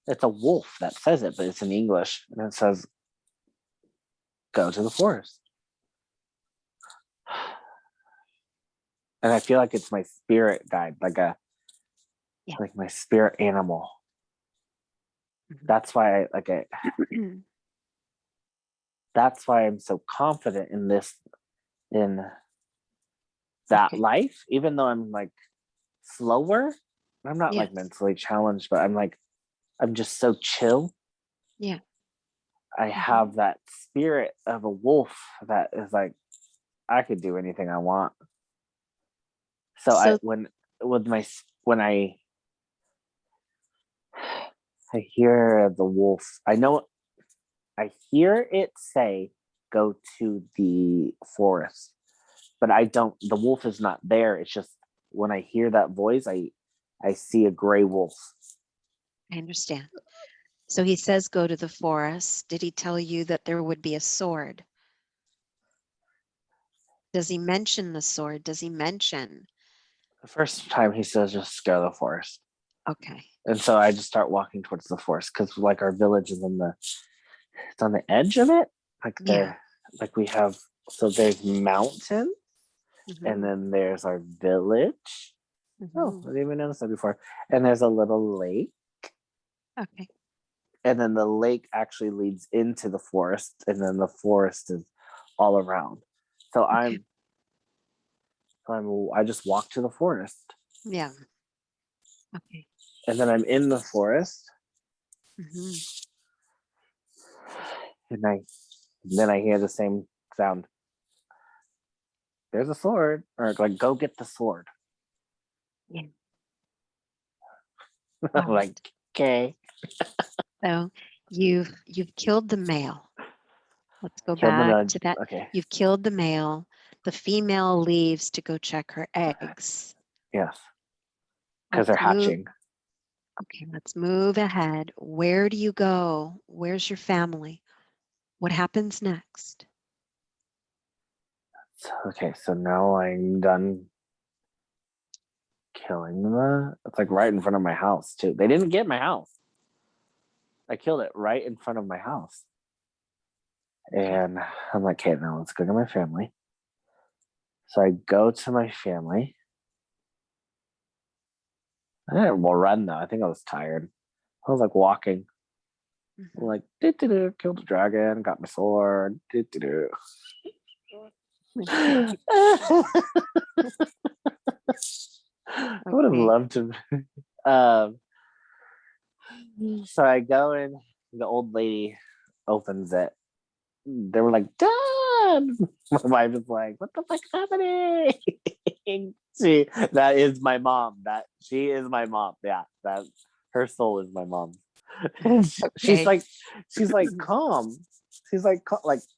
it's a wolf that says it, but it's in English, and it says, "Go to the forest." And I feel like it's my spirit guide, Yeah. like my spirit animal. Mm-hmm. That's why that's why I'm so confident in that Okay. life, even though I'm like slower. I'm not like Yes. mentally challenged, but I'm just so chill. Yeah. I Mm-hmm. have that spirit of a wolf that is like, I could do anything I want. So So when I hear the wolf, I hear it say, "Go to the forest," but the wolf is not there. It's just when I hear that voice, I see a gray wolf. I understand. So he says, go to the forest. Did he tell you that there would be a sword? Does he mention the sword? Does he mention? The first time he says, "Just go to the forest." Okay. And so I just start walking towards the forest because like our village is it's on the edge of it. Yeah. We have, so there's mountain, and Mm-hmm. then there's our village. Oh, Mm-hmm. I didn't even notice that before. And there's a little lake, Okay. and then the lake actually leads into the forest, and then the forest is all around. So Okay. I just walk to the forest, Yeah. Okay. and then I'm in the forest, Mm-hmm. and then I hear the same sound. There's a sword, or like, go get the sword. Yeah. All I'm like, right. okay. So you've killed the male. Let's go Killed the back nudge. to that. Okay. You've killed the male. The female leaves to go check her eggs. Yes. Because they're Let's move. hatching. Okay, let's move ahead. Where do you go? Where's your family? What happens next? Okay, so now I'm done. killing it's like right in front of my house too. They didn't get my house. I killed it right in front of my house. And I'm like, okay, now let's go to my family. So I go to my family. I didn't run though. I think I was tired. I was like walking. Mhm. Like, killed the dragon, got my sword. I would have Okay. loved to. Um, so I go in, the old lady opens it. They were like, Dad! My wife is like, what the fuck's happening? That is my mom. She is my mom. Yeah, that her soul is my mom. And she's Okay. like, calm. She's like, because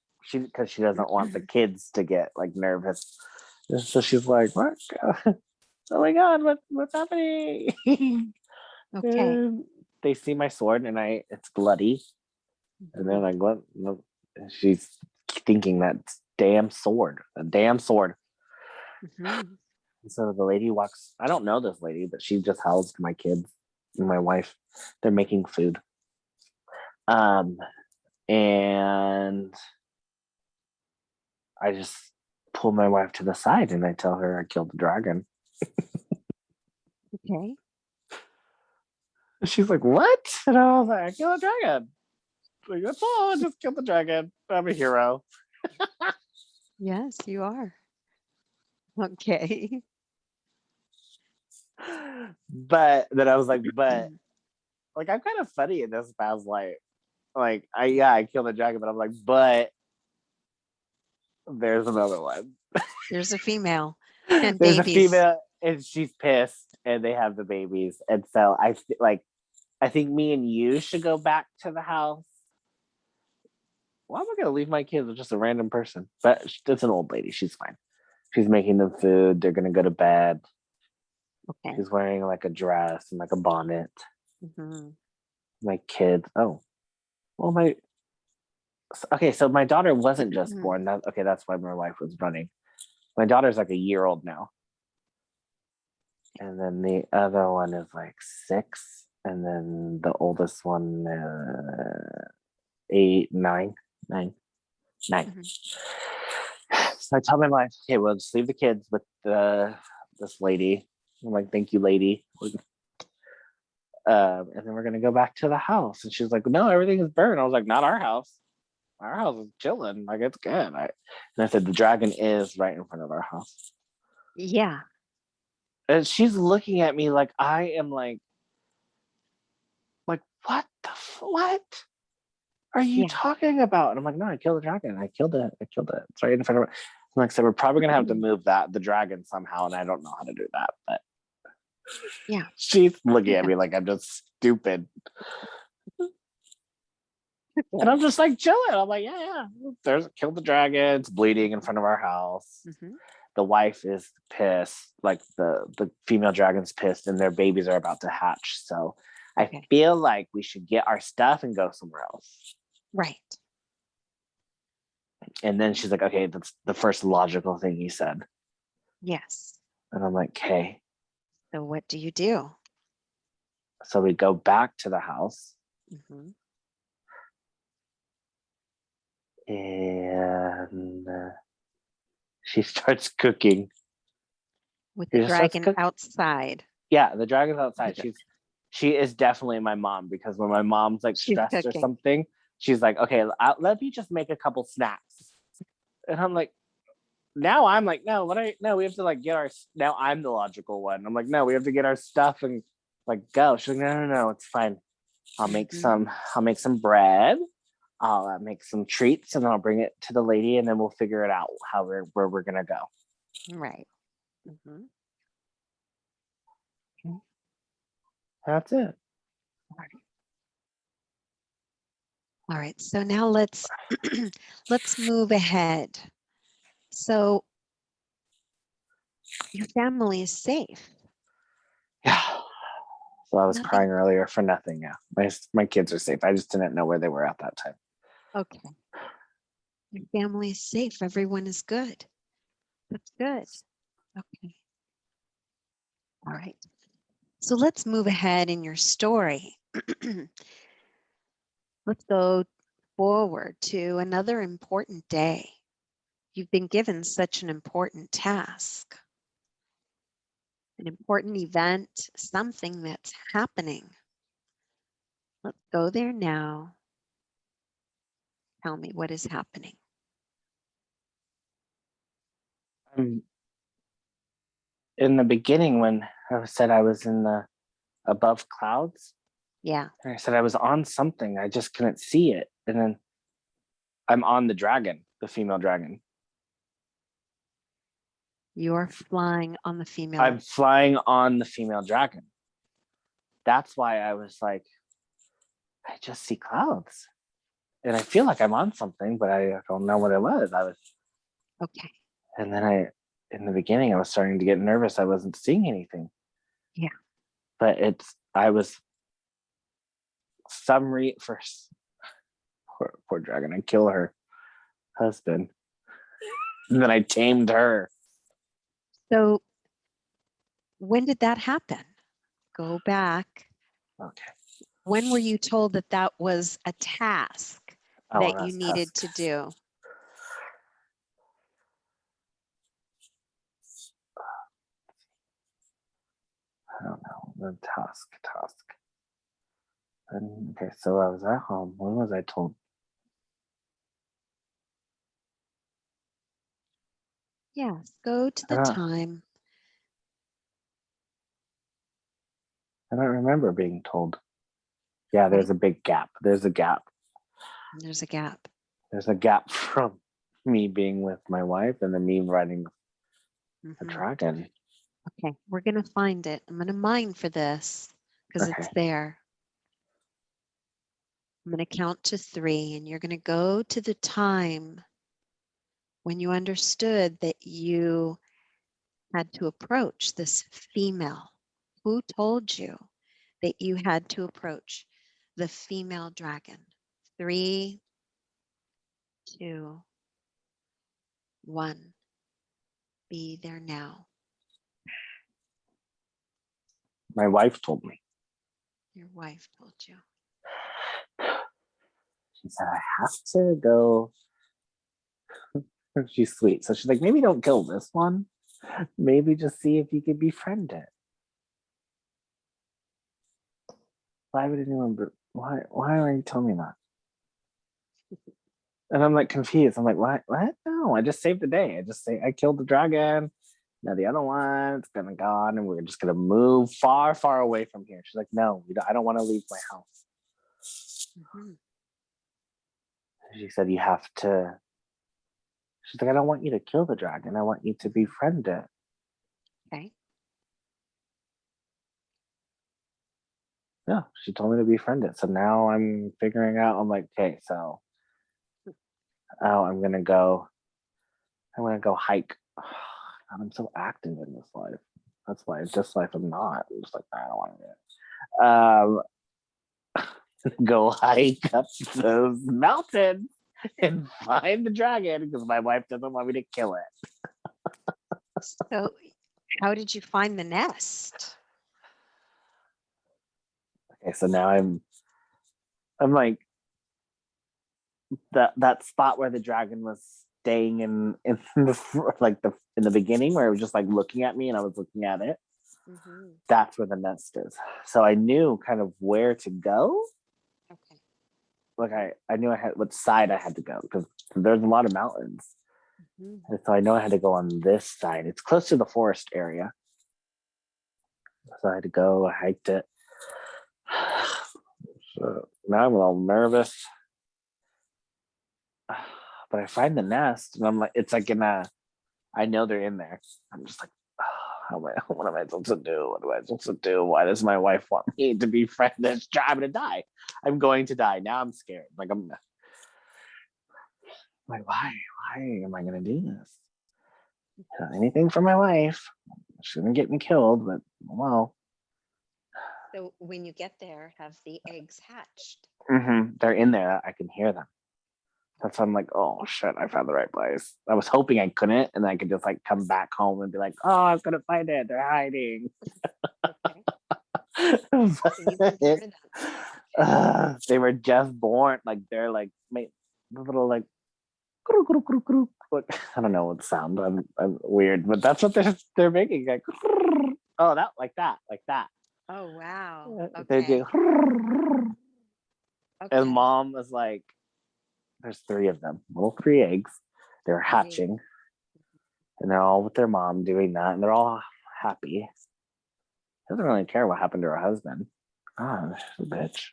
she doesn't want the kids to get like nervous. And so she's like, what? Oh my god, what's happening? Okay. And they see my sword and it's bloody. And they're like, what? No. And she's thinking that damn sword, a damn sword. Mhm. And so the lady walks, I don't know this lady, but she just housed my kids and my wife. They're making food. And I just pull my wife to the side and I tell her I killed the dragon. Okay. And she's like, what? And I was like, I killed a dragon. Like, that's all. I just killed the dragon. I'm a hero. Yes, you are. Okay. But then I was like, but like I'm kind of funny in this past life. Like I killed a dragon, but I'm like, but there's another one. There's a female and There's a babies. female and she's pissed and they have the babies. And so I think me and you should go back to the house. Why am I gonna leave my kids with just a random person? But it's an old lady. She's fine. She's making them food. They're gonna go to bed. Okay. She's wearing like a dress and like a bonnet. Hmm. My kids. Oh, well, okay. So my daughter wasn't just born. That's why my wife was running. My daughter's like a year old now. And then the other one is like 6. And then the oldest one, 8, 9, 9, 9. So I tell my wife, okay, well, just leave the kids with this lady. I'm like, thank you, lady. And then we're gonna go back to the house. And she's like, no, everything is burned. I was like, not our house. Our house is chilling. Like, it's good. And I said, the dragon is right in front of our house. Yeah. And she's looking at me like I am like what what are you Yeah. talking about? And I'm like, no, I killed the dragon. I killed it. It's right in front of me. I'm like, so we're probably gonna have to move the dragon somehow, and I don't know how to do that. But Yeah. she's looking at me like I'm just stupid. And I'm just like chilling. I'm like, yeah. There's killed the dragon. It's bleeding in front of our house. Mm-hmm. The wife is pissed. Like the female dragon's pissed, and their babies are about to hatch. So I feel like we should get our stuff and go somewhere else. Right. And then she's like, okay, that's the first logical thing he said. Yes. And I'm like, okay. So what do you do? So we go back to the house. Mm-hmm. And she starts cooking. With the dragon outside. Yeah, the dragon's outside. She is definitely my mom, because when my mom's like stressed or something, she's like, okay, let me just make a couple snacks. And I'm like, now I'm like, no, we have to like get our, now I'm the logical one. I'm like, no, we have to get our stuff and like go. She's like, no, it's fine. I'll make some bread. I'll make some treats and I'll bring it to the lady, and then we'll figure it out where we're gonna go. Right. Mm-hmm. That's it. All right. So now let's move ahead. So your family is safe. Yeah. So I was crying earlier for nothing. Yeah. My kids are safe. I just didn't know where they were at that time. Okay. Your family is safe. Everyone is good. That's good. Okay. All right. So let's move ahead in your story. Let's go forward to another important day. You've been given such an important task, an important event, something that's happening. Let's go there now. Tell me what is happening. In the beginning, when I said I was in the above clouds, Yeah. and I said I was on something, I just couldn't see it. And then I'm on the dragon, the female dragon. You're flying on the female. I'm flying on the female dragon. That's why I was like, I just see clouds. And I feel like I'm on something, but I don't know what it was. Okay. And then in the beginning, I was starting to get nervous. I wasn't seeing anything. Yeah. But I was first, poor dragon, I kill her husband. And then I tamed her. So when did that happen? Go back. Okay. When were you told that that was a task that you needed to do? I don't know. The task. And, okay, so I was at home. When was I told? Yes, go to the time. I don't remember being told. Yeah, there's a big gap. There's a gap. There's a gap. There's a gap from me being with my wife and then me riding a dragon. Okay, we're going to find it. I'm going to mine for this because it's there. I'm going to count to 3 and you're going to go to the time when you understood that you had to approach this female. Who told you that you had to approach the female dragon? 3, 2, 1. Be there now. My wife told me. Your wife told you. She said, I have to go. She's sweet. So she's like, maybe don't kill this one. Maybe just see if you could befriend it. Why would anyone? Why are you telling me that? And I'm like confused. I'm like, what? No, I just saved the day. I killed the dragon. Now the other one's gonna gone, and we're just gonna move far, far away from here. She's like, no, I don't want to leave my house. She said, you have to. She's like, I don't want you to kill the dragon. I want you to befriend it. Okay. Yeah, she told me to befriend it. So now I'm figuring out. I'm like, okay, so I'm gonna go hike. God, I'm so active in this life. That's why this life I'm not. I'm just like, I don't want to go hike up those mountains and find the dragon because my wife doesn't want me to kill it. So how did you find the nest? Okay, so now I'm like that spot where the dragon was staying in the beginning where it was just like looking at me and I was looking at it. That's where the nest is. So I knew kind of where to go. Okay. Like I knew what side I had to go because there's a lot of mountains. And so I know I had to go on this side. It's close to the forest area. So I had to go, I hiked it. So now I'm all nervous. But I find the nest and I'm like, it's like I know they're in there. I'm just like, what am I supposed to do? What am I supposed to do? Why does my wife want me to befriend this? I'm gonna die. I'm going to die. Now I'm scared. Like why am I gonna do this? Anything for my wife. Shouldn't get me killed, but well. So when you get there, have the eggs hatched? They're in there. I can hear them. That's why I'm like, oh shit, I found the right place. I was hoping I couldn't, and then I could just like come back home and be like, oh, I couldn't find it. They're hiding. Okay. So you went through them. Okay. They were just born. Like they're like little like I don't know what sound. I'm weird, but that's what they're making. Like, oh, that like that. Oh, wow. They Okay. do. And Okay. mom was like, there's 3 of them, little 3 eggs. They're Right. hatching, and they're all with their mom doing that, and they're all happy. Doesn't really care what happened to her husband. Oh, she's a bitch.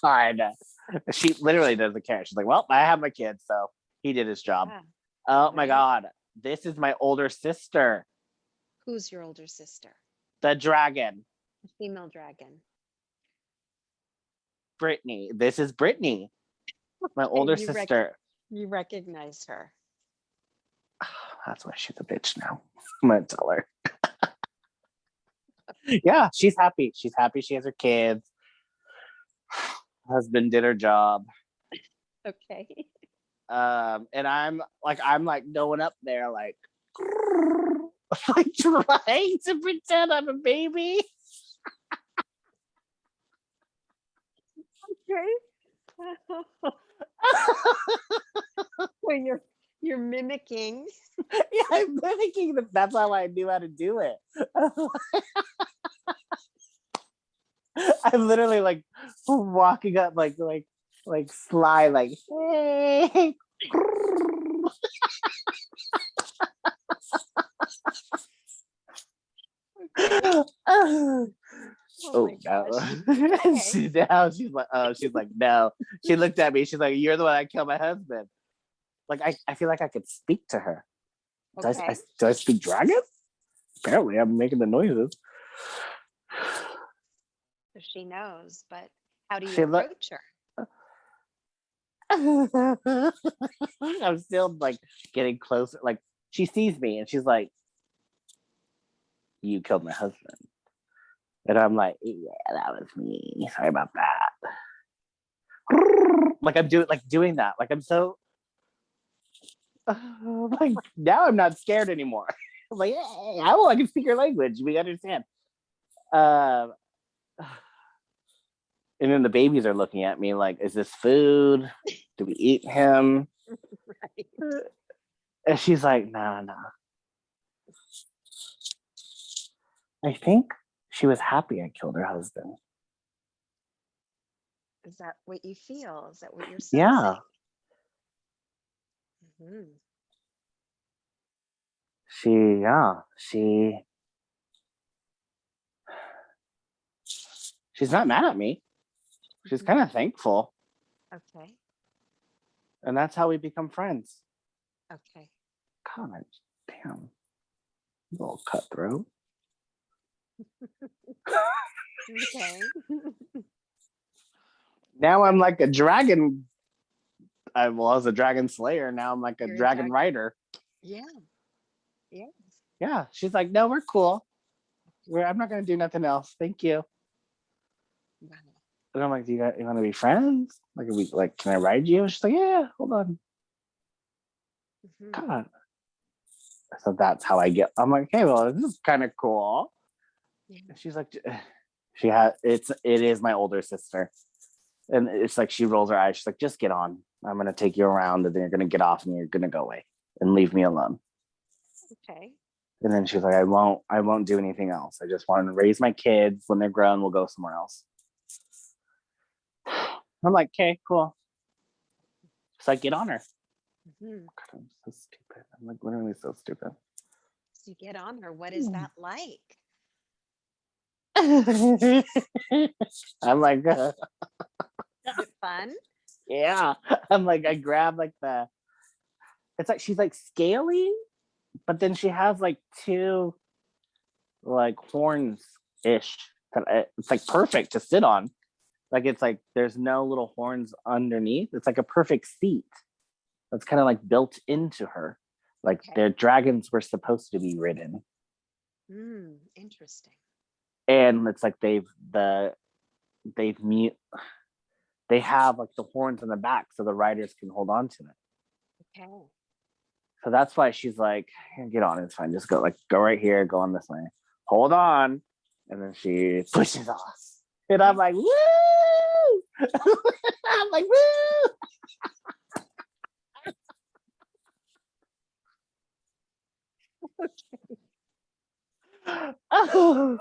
God. She literally doesn't care. She's like, well, I have my kids, so he did his job. Yeah. Oh my Right. God. This is my older sister, Who's your older sister? the dragon, The female dragon. Brittany. This is Brittany, my And older you sister. you recognize her. That's why she's a bitch now. I'm going to tell her. Yeah, she's happy. She's happy she has her kids. Husband did her job. Okay. And I'm like going up there like trying to pretend I'm a baby. Okay. So you're mimicking. Yeah, I'm mimicking them. That's how I knew how to do it. I'm literally like walking up like sly, like hey. Oh my gosh. Okay. She's like no. She looked at me. She's like, you're the one that killed my husband. Like I feel like I could speak to her. Okay. Do I speak dragon? Apparently, I'm making the noises. So she knows, but how do you She look. approach her? I'm still like getting closer. Like she sees me and she's like, "You killed my husband," and I'm like, "Yeah, that was me. Sorry about that." Like I'm doing that. Like I'm so like now I'm not scared anymore. I'm like, hey, I can speak your language. We understand. And then the babies are looking at me like, is this food? Do we eat him? Right. And she's like, no. I think she was happy I killed her husband. Is that what you feel? Is that what you're Yeah. sensing? Mm-hmm. She's not mad at me. She's kind of thankful. Okay. And that's how we become friends. Okay. God, damn. Little cutthroat. Okay. Now I'm like a dragon. I was a dragon slayer. Now I'm like a You're dragon rider. Yeah. Yes. Yeah. She's like, no, we're cool. I'm not going to do nothing else. Thank you. Wow. And I'm like, you want to be friends? Like, can I ride you? She's like, yeah, hold on. Mm-hmm. God. So that's how I get. I'm like, okay, well, this is kind of cool. Yeah. And she's like, it is my older sister. And it's like, she rolls her eyes. She's like, just get on. I'm going to take you around and then you're going to get off and you're going to go away and leave me alone. Okay. And then she's like, I won't do anything else. I just want to raise my kids. When they're grown, we'll go somewhere else. I'm like, okay, cool. So I get on her. Mm-hmm. God, I'm so stupid. I'm like literally so stupid. So you get on her. What is that like? I'm like, Is it fun? yeah. I'm like, I grab like it's like she's like scaly, but then she has like 2 like horns ish. It's like perfect to sit on. Like it's like there's no little horns underneath. It's like a perfect seat. That's kind of like built into her. Like their dragons were supposed to be ridden. Interesting. And it's like they've they have like the horns in the back so the riders can hold on to it. Okay. So that's why she's like, get on, it's fine. Just go right here, go on this way. Hold on. And then she pushes off. And I'm like, woo! I'm like, woo! Oh.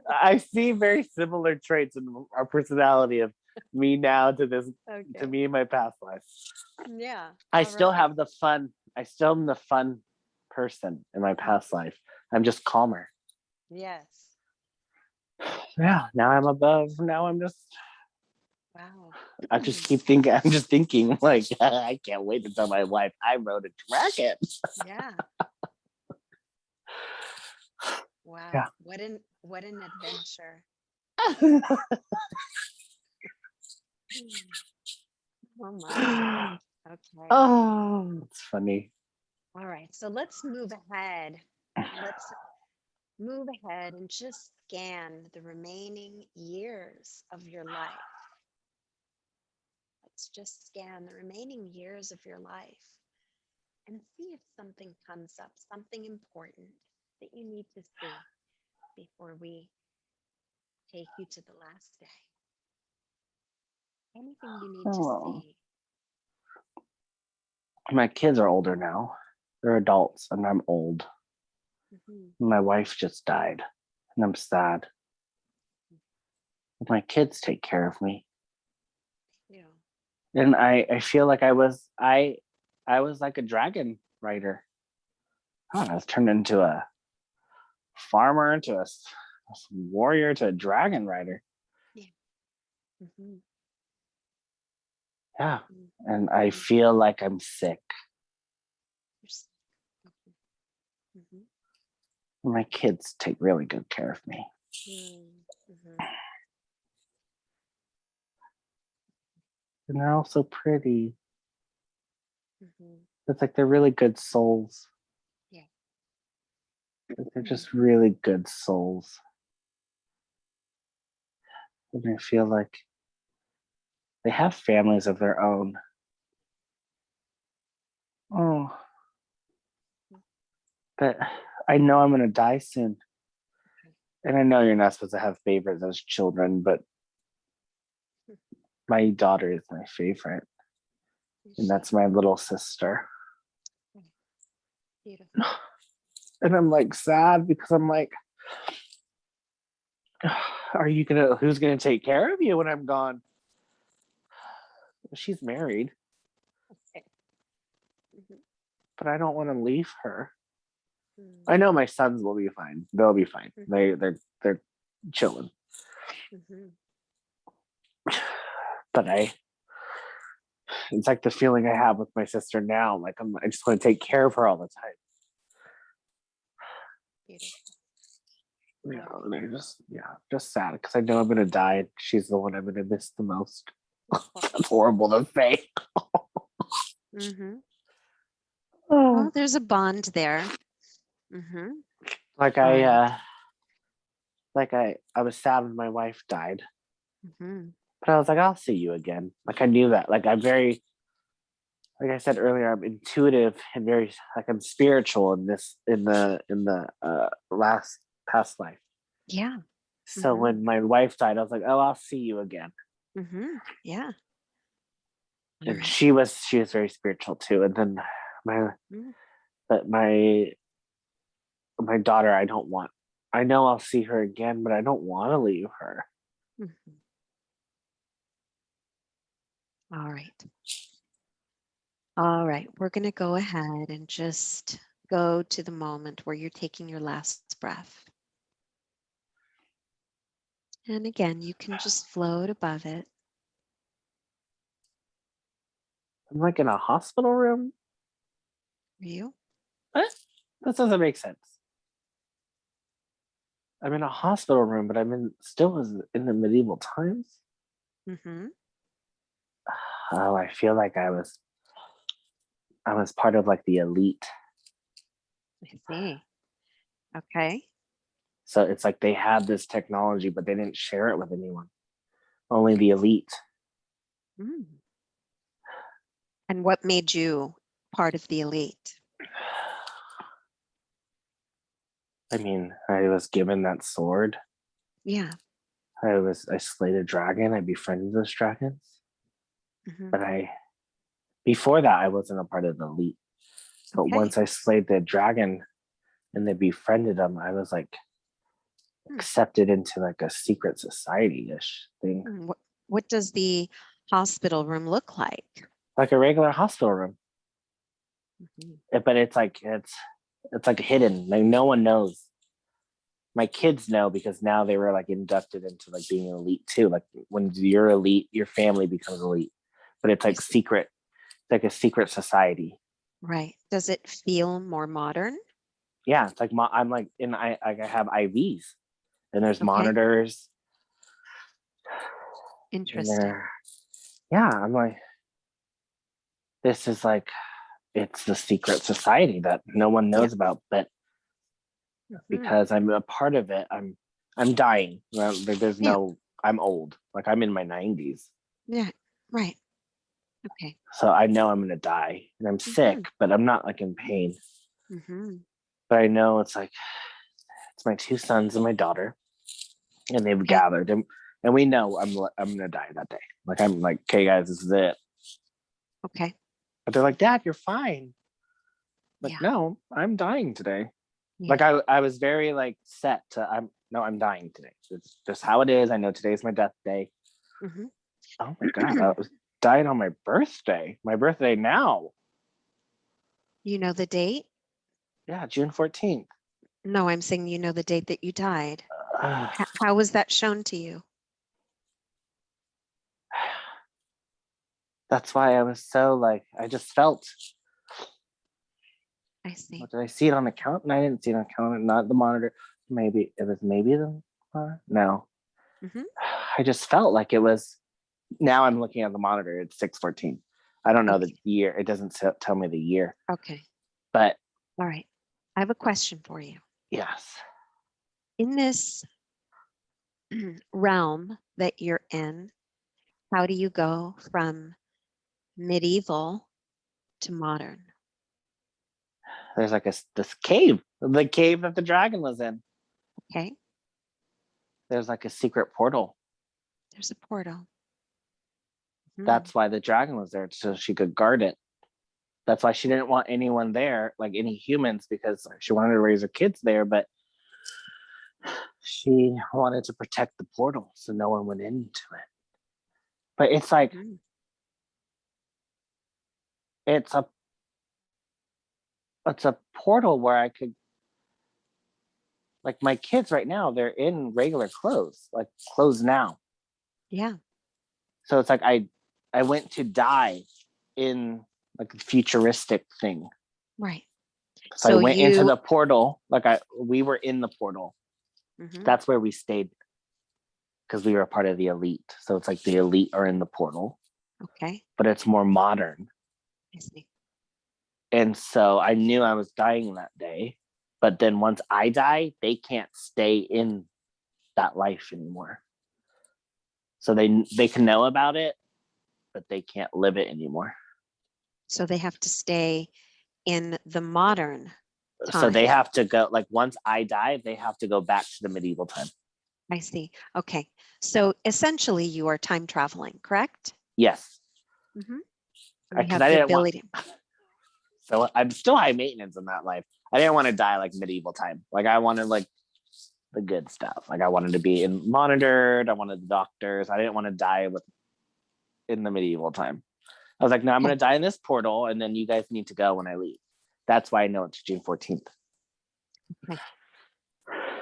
I see very similar traits in our personality of me now to this, to me in my past life. Yeah. I still have the fun. I still am the fun person in my past life. I'm just calmer. Yes. Yeah. Now I'm above. Now I'm just. Wow. I just keep thinking. I'm just thinking like I can't wait to tell my wife I rode a dragon. Yeah. Wow. Yeah. What an adventure. Oh my. Okay. Oh, it's funny. All right. So let's move ahead. Let's move ahead and just scan the remaining years of your life. Let's just scan the remaining years of your life and see if something comes up, something important that you need to see before we take you to the last day. Anything you need to Oh. see. My kids are older now. They're adults and I'm old. Mm-hmm. My wife just died and I'm sad. My kids take care of me. Yeah. And I feel like I was like a dragon rider. I was turned into a farmer, to a warrior, to a dragon rider. Yeah. Mm-hmm. Yeah. Mm-hmm. And I feel like I'm sick. Mm-hmm. My kids take really good care of me. Mm-hmm. And they're all so pretty. Mm-hmm. It's like they're really good souls. Yeah. They're just really good souls. And I feel like they have families of their own. Oh, but I know I'm going to die soon. And I know you're not supposed to have favorites as children, but my daughter is my favorite. And that's my little sister. Beautiful. And I'm like sad because I'm like, who's gonna take care of you when I'm gone? She's married. Okay. Mm-hmm. But I don't want to leave her. Mm-hmm. I know my sons will be fine. They'll be fine. Mm-hmm. They're chilling. Mm-hmm. But it's like the feeling I have with my sister now. Like I just want to take care of her all the time. Beautiful. You know, and I just sad because I know I'm gonna die and she's the one I'm gonna miss the most. That's horrible to say. Mm-hmm. Oh. Well, there's a bond there. Mm-hmm. Like I was sad when my wife died. Mm-hmm. But I was like, I'll see you again. Like I knew that. Like I'm very, like I said earlier, I'm intuitive and very like I'm spiritual in the last past life. Yeah. So when my wife died, I was like, oh, I'll see you again. Mm-hmm. Yeah. And she was very spiritual too. And then my daughter, I know I'll see her again, but I don't want to leave her. Mm-hmm. All right. All right. We're going to go ahead and just go to the moment where you're taking your last breath. And again, you can just float above it. I'm like in a hospital room. Are you? What? That doesn't make sense. I'm in a hospital room, but I'm still in the medieval times. Mm-hmm. Oh, I feel like I was part of like the elite. I see. Okay. So it's like they had this technology, but they didn't share it with anyone. Only the elite. Mm. And what made you part of the elite? I mean, I was given that sword. Yeah. I slayed a dragon. I befriended those dragons. Mhm. But before that, I wasn't a part of the elite. But Okay. once I slayed the dragon and they befriended him, I was like accepted into like a secret society-ish thing. What does the hospital room look like? Like a regular hospital room. Mhm. But it's like hidden. Like no one knows. My kids know because now they were like inducted into like being an elite too. Like when you're elite, your family becomes elite. But it's like secret. It's like a secret society. Right. Does it feel more modern? Yeah, it's like I'm like I have IVs and there's Okay. monitors. And Interesting. yeah, I'm like, this is like, it's the secret society that no one knows about, but because I'm a part of it, I'm dying. There's no, I'm old. Like I'm in my 90s. Yeah. Right. Okay. So I know I'm gonna die and I'm sick, but I'm not like in pain. But I know it's like it's my two sons and my daughter, and they've gathered and we know I'm gonna die that day. Like I'm like, okay, guys, this is it. Okay. But they're like, Dad, you're fine. Like, Yeah. no, I'm dying today. Yeah. Like I was very like set to I'm dying today. It's just how it is. I know today's my death day. Oh my God, I was dying on my birthday. My birthday now. You know the date? Yeah, June 14th. No, I'm saying you know the date that you died. How was that shown to you? That's why I was so like, I just felt. I see. Did I see it on the count? And I didn't see it on the count, not the monitor. Maybe it was the no. I just felt like it was. Now I'm looking at the monitor. It's 6/14. I don't know the year. It doesn't tell me the year. Okay. But all right. I have a question for you. Yes. In this realm that you're in, how do you go from medieval to modern? There's like this cave, the cave that the dragon was in. Okay. There's like a secret portal. There's a portal. That's why the dragon was there, so she could guard it. That's why she didn't want anyone there, like any humans, because she wanted to raise her kids there, but she wanted to protect the portal so no one went into it. But it's like, it's a portal where I could, like my kids right now, they're in regular clothes, like clothes now. Yeah. So it's like I went to die in like a futuristic thing. Right. So I went into the portal, like we were in the portal. That's where we stayed because we were a part of the elite. So it's like the elite are in the portal. Okay. But it's more modern. I see. And so I knew I was dying that day. But then once I die, they can't stay in that life anymore. So they can know about it, but they can't live it anymore. So they have to stay in the modern time. So they have to go, like once I die, they have to go back to the medieval time. I see. Okay. So essentially you are time traveling, correct? Yes. Because I didn't want. So I'm still high maintenance in that life. I didn't want to die like medieval time. Like I wanted like the good stuff. Like I wanted to be monitored. I wanted the doctors. I didn't want to die in the medieval time. I was like, no, I'm going to die in this portal, and then you guys need to go when I leave. That's why I know it's June 14th. Okay.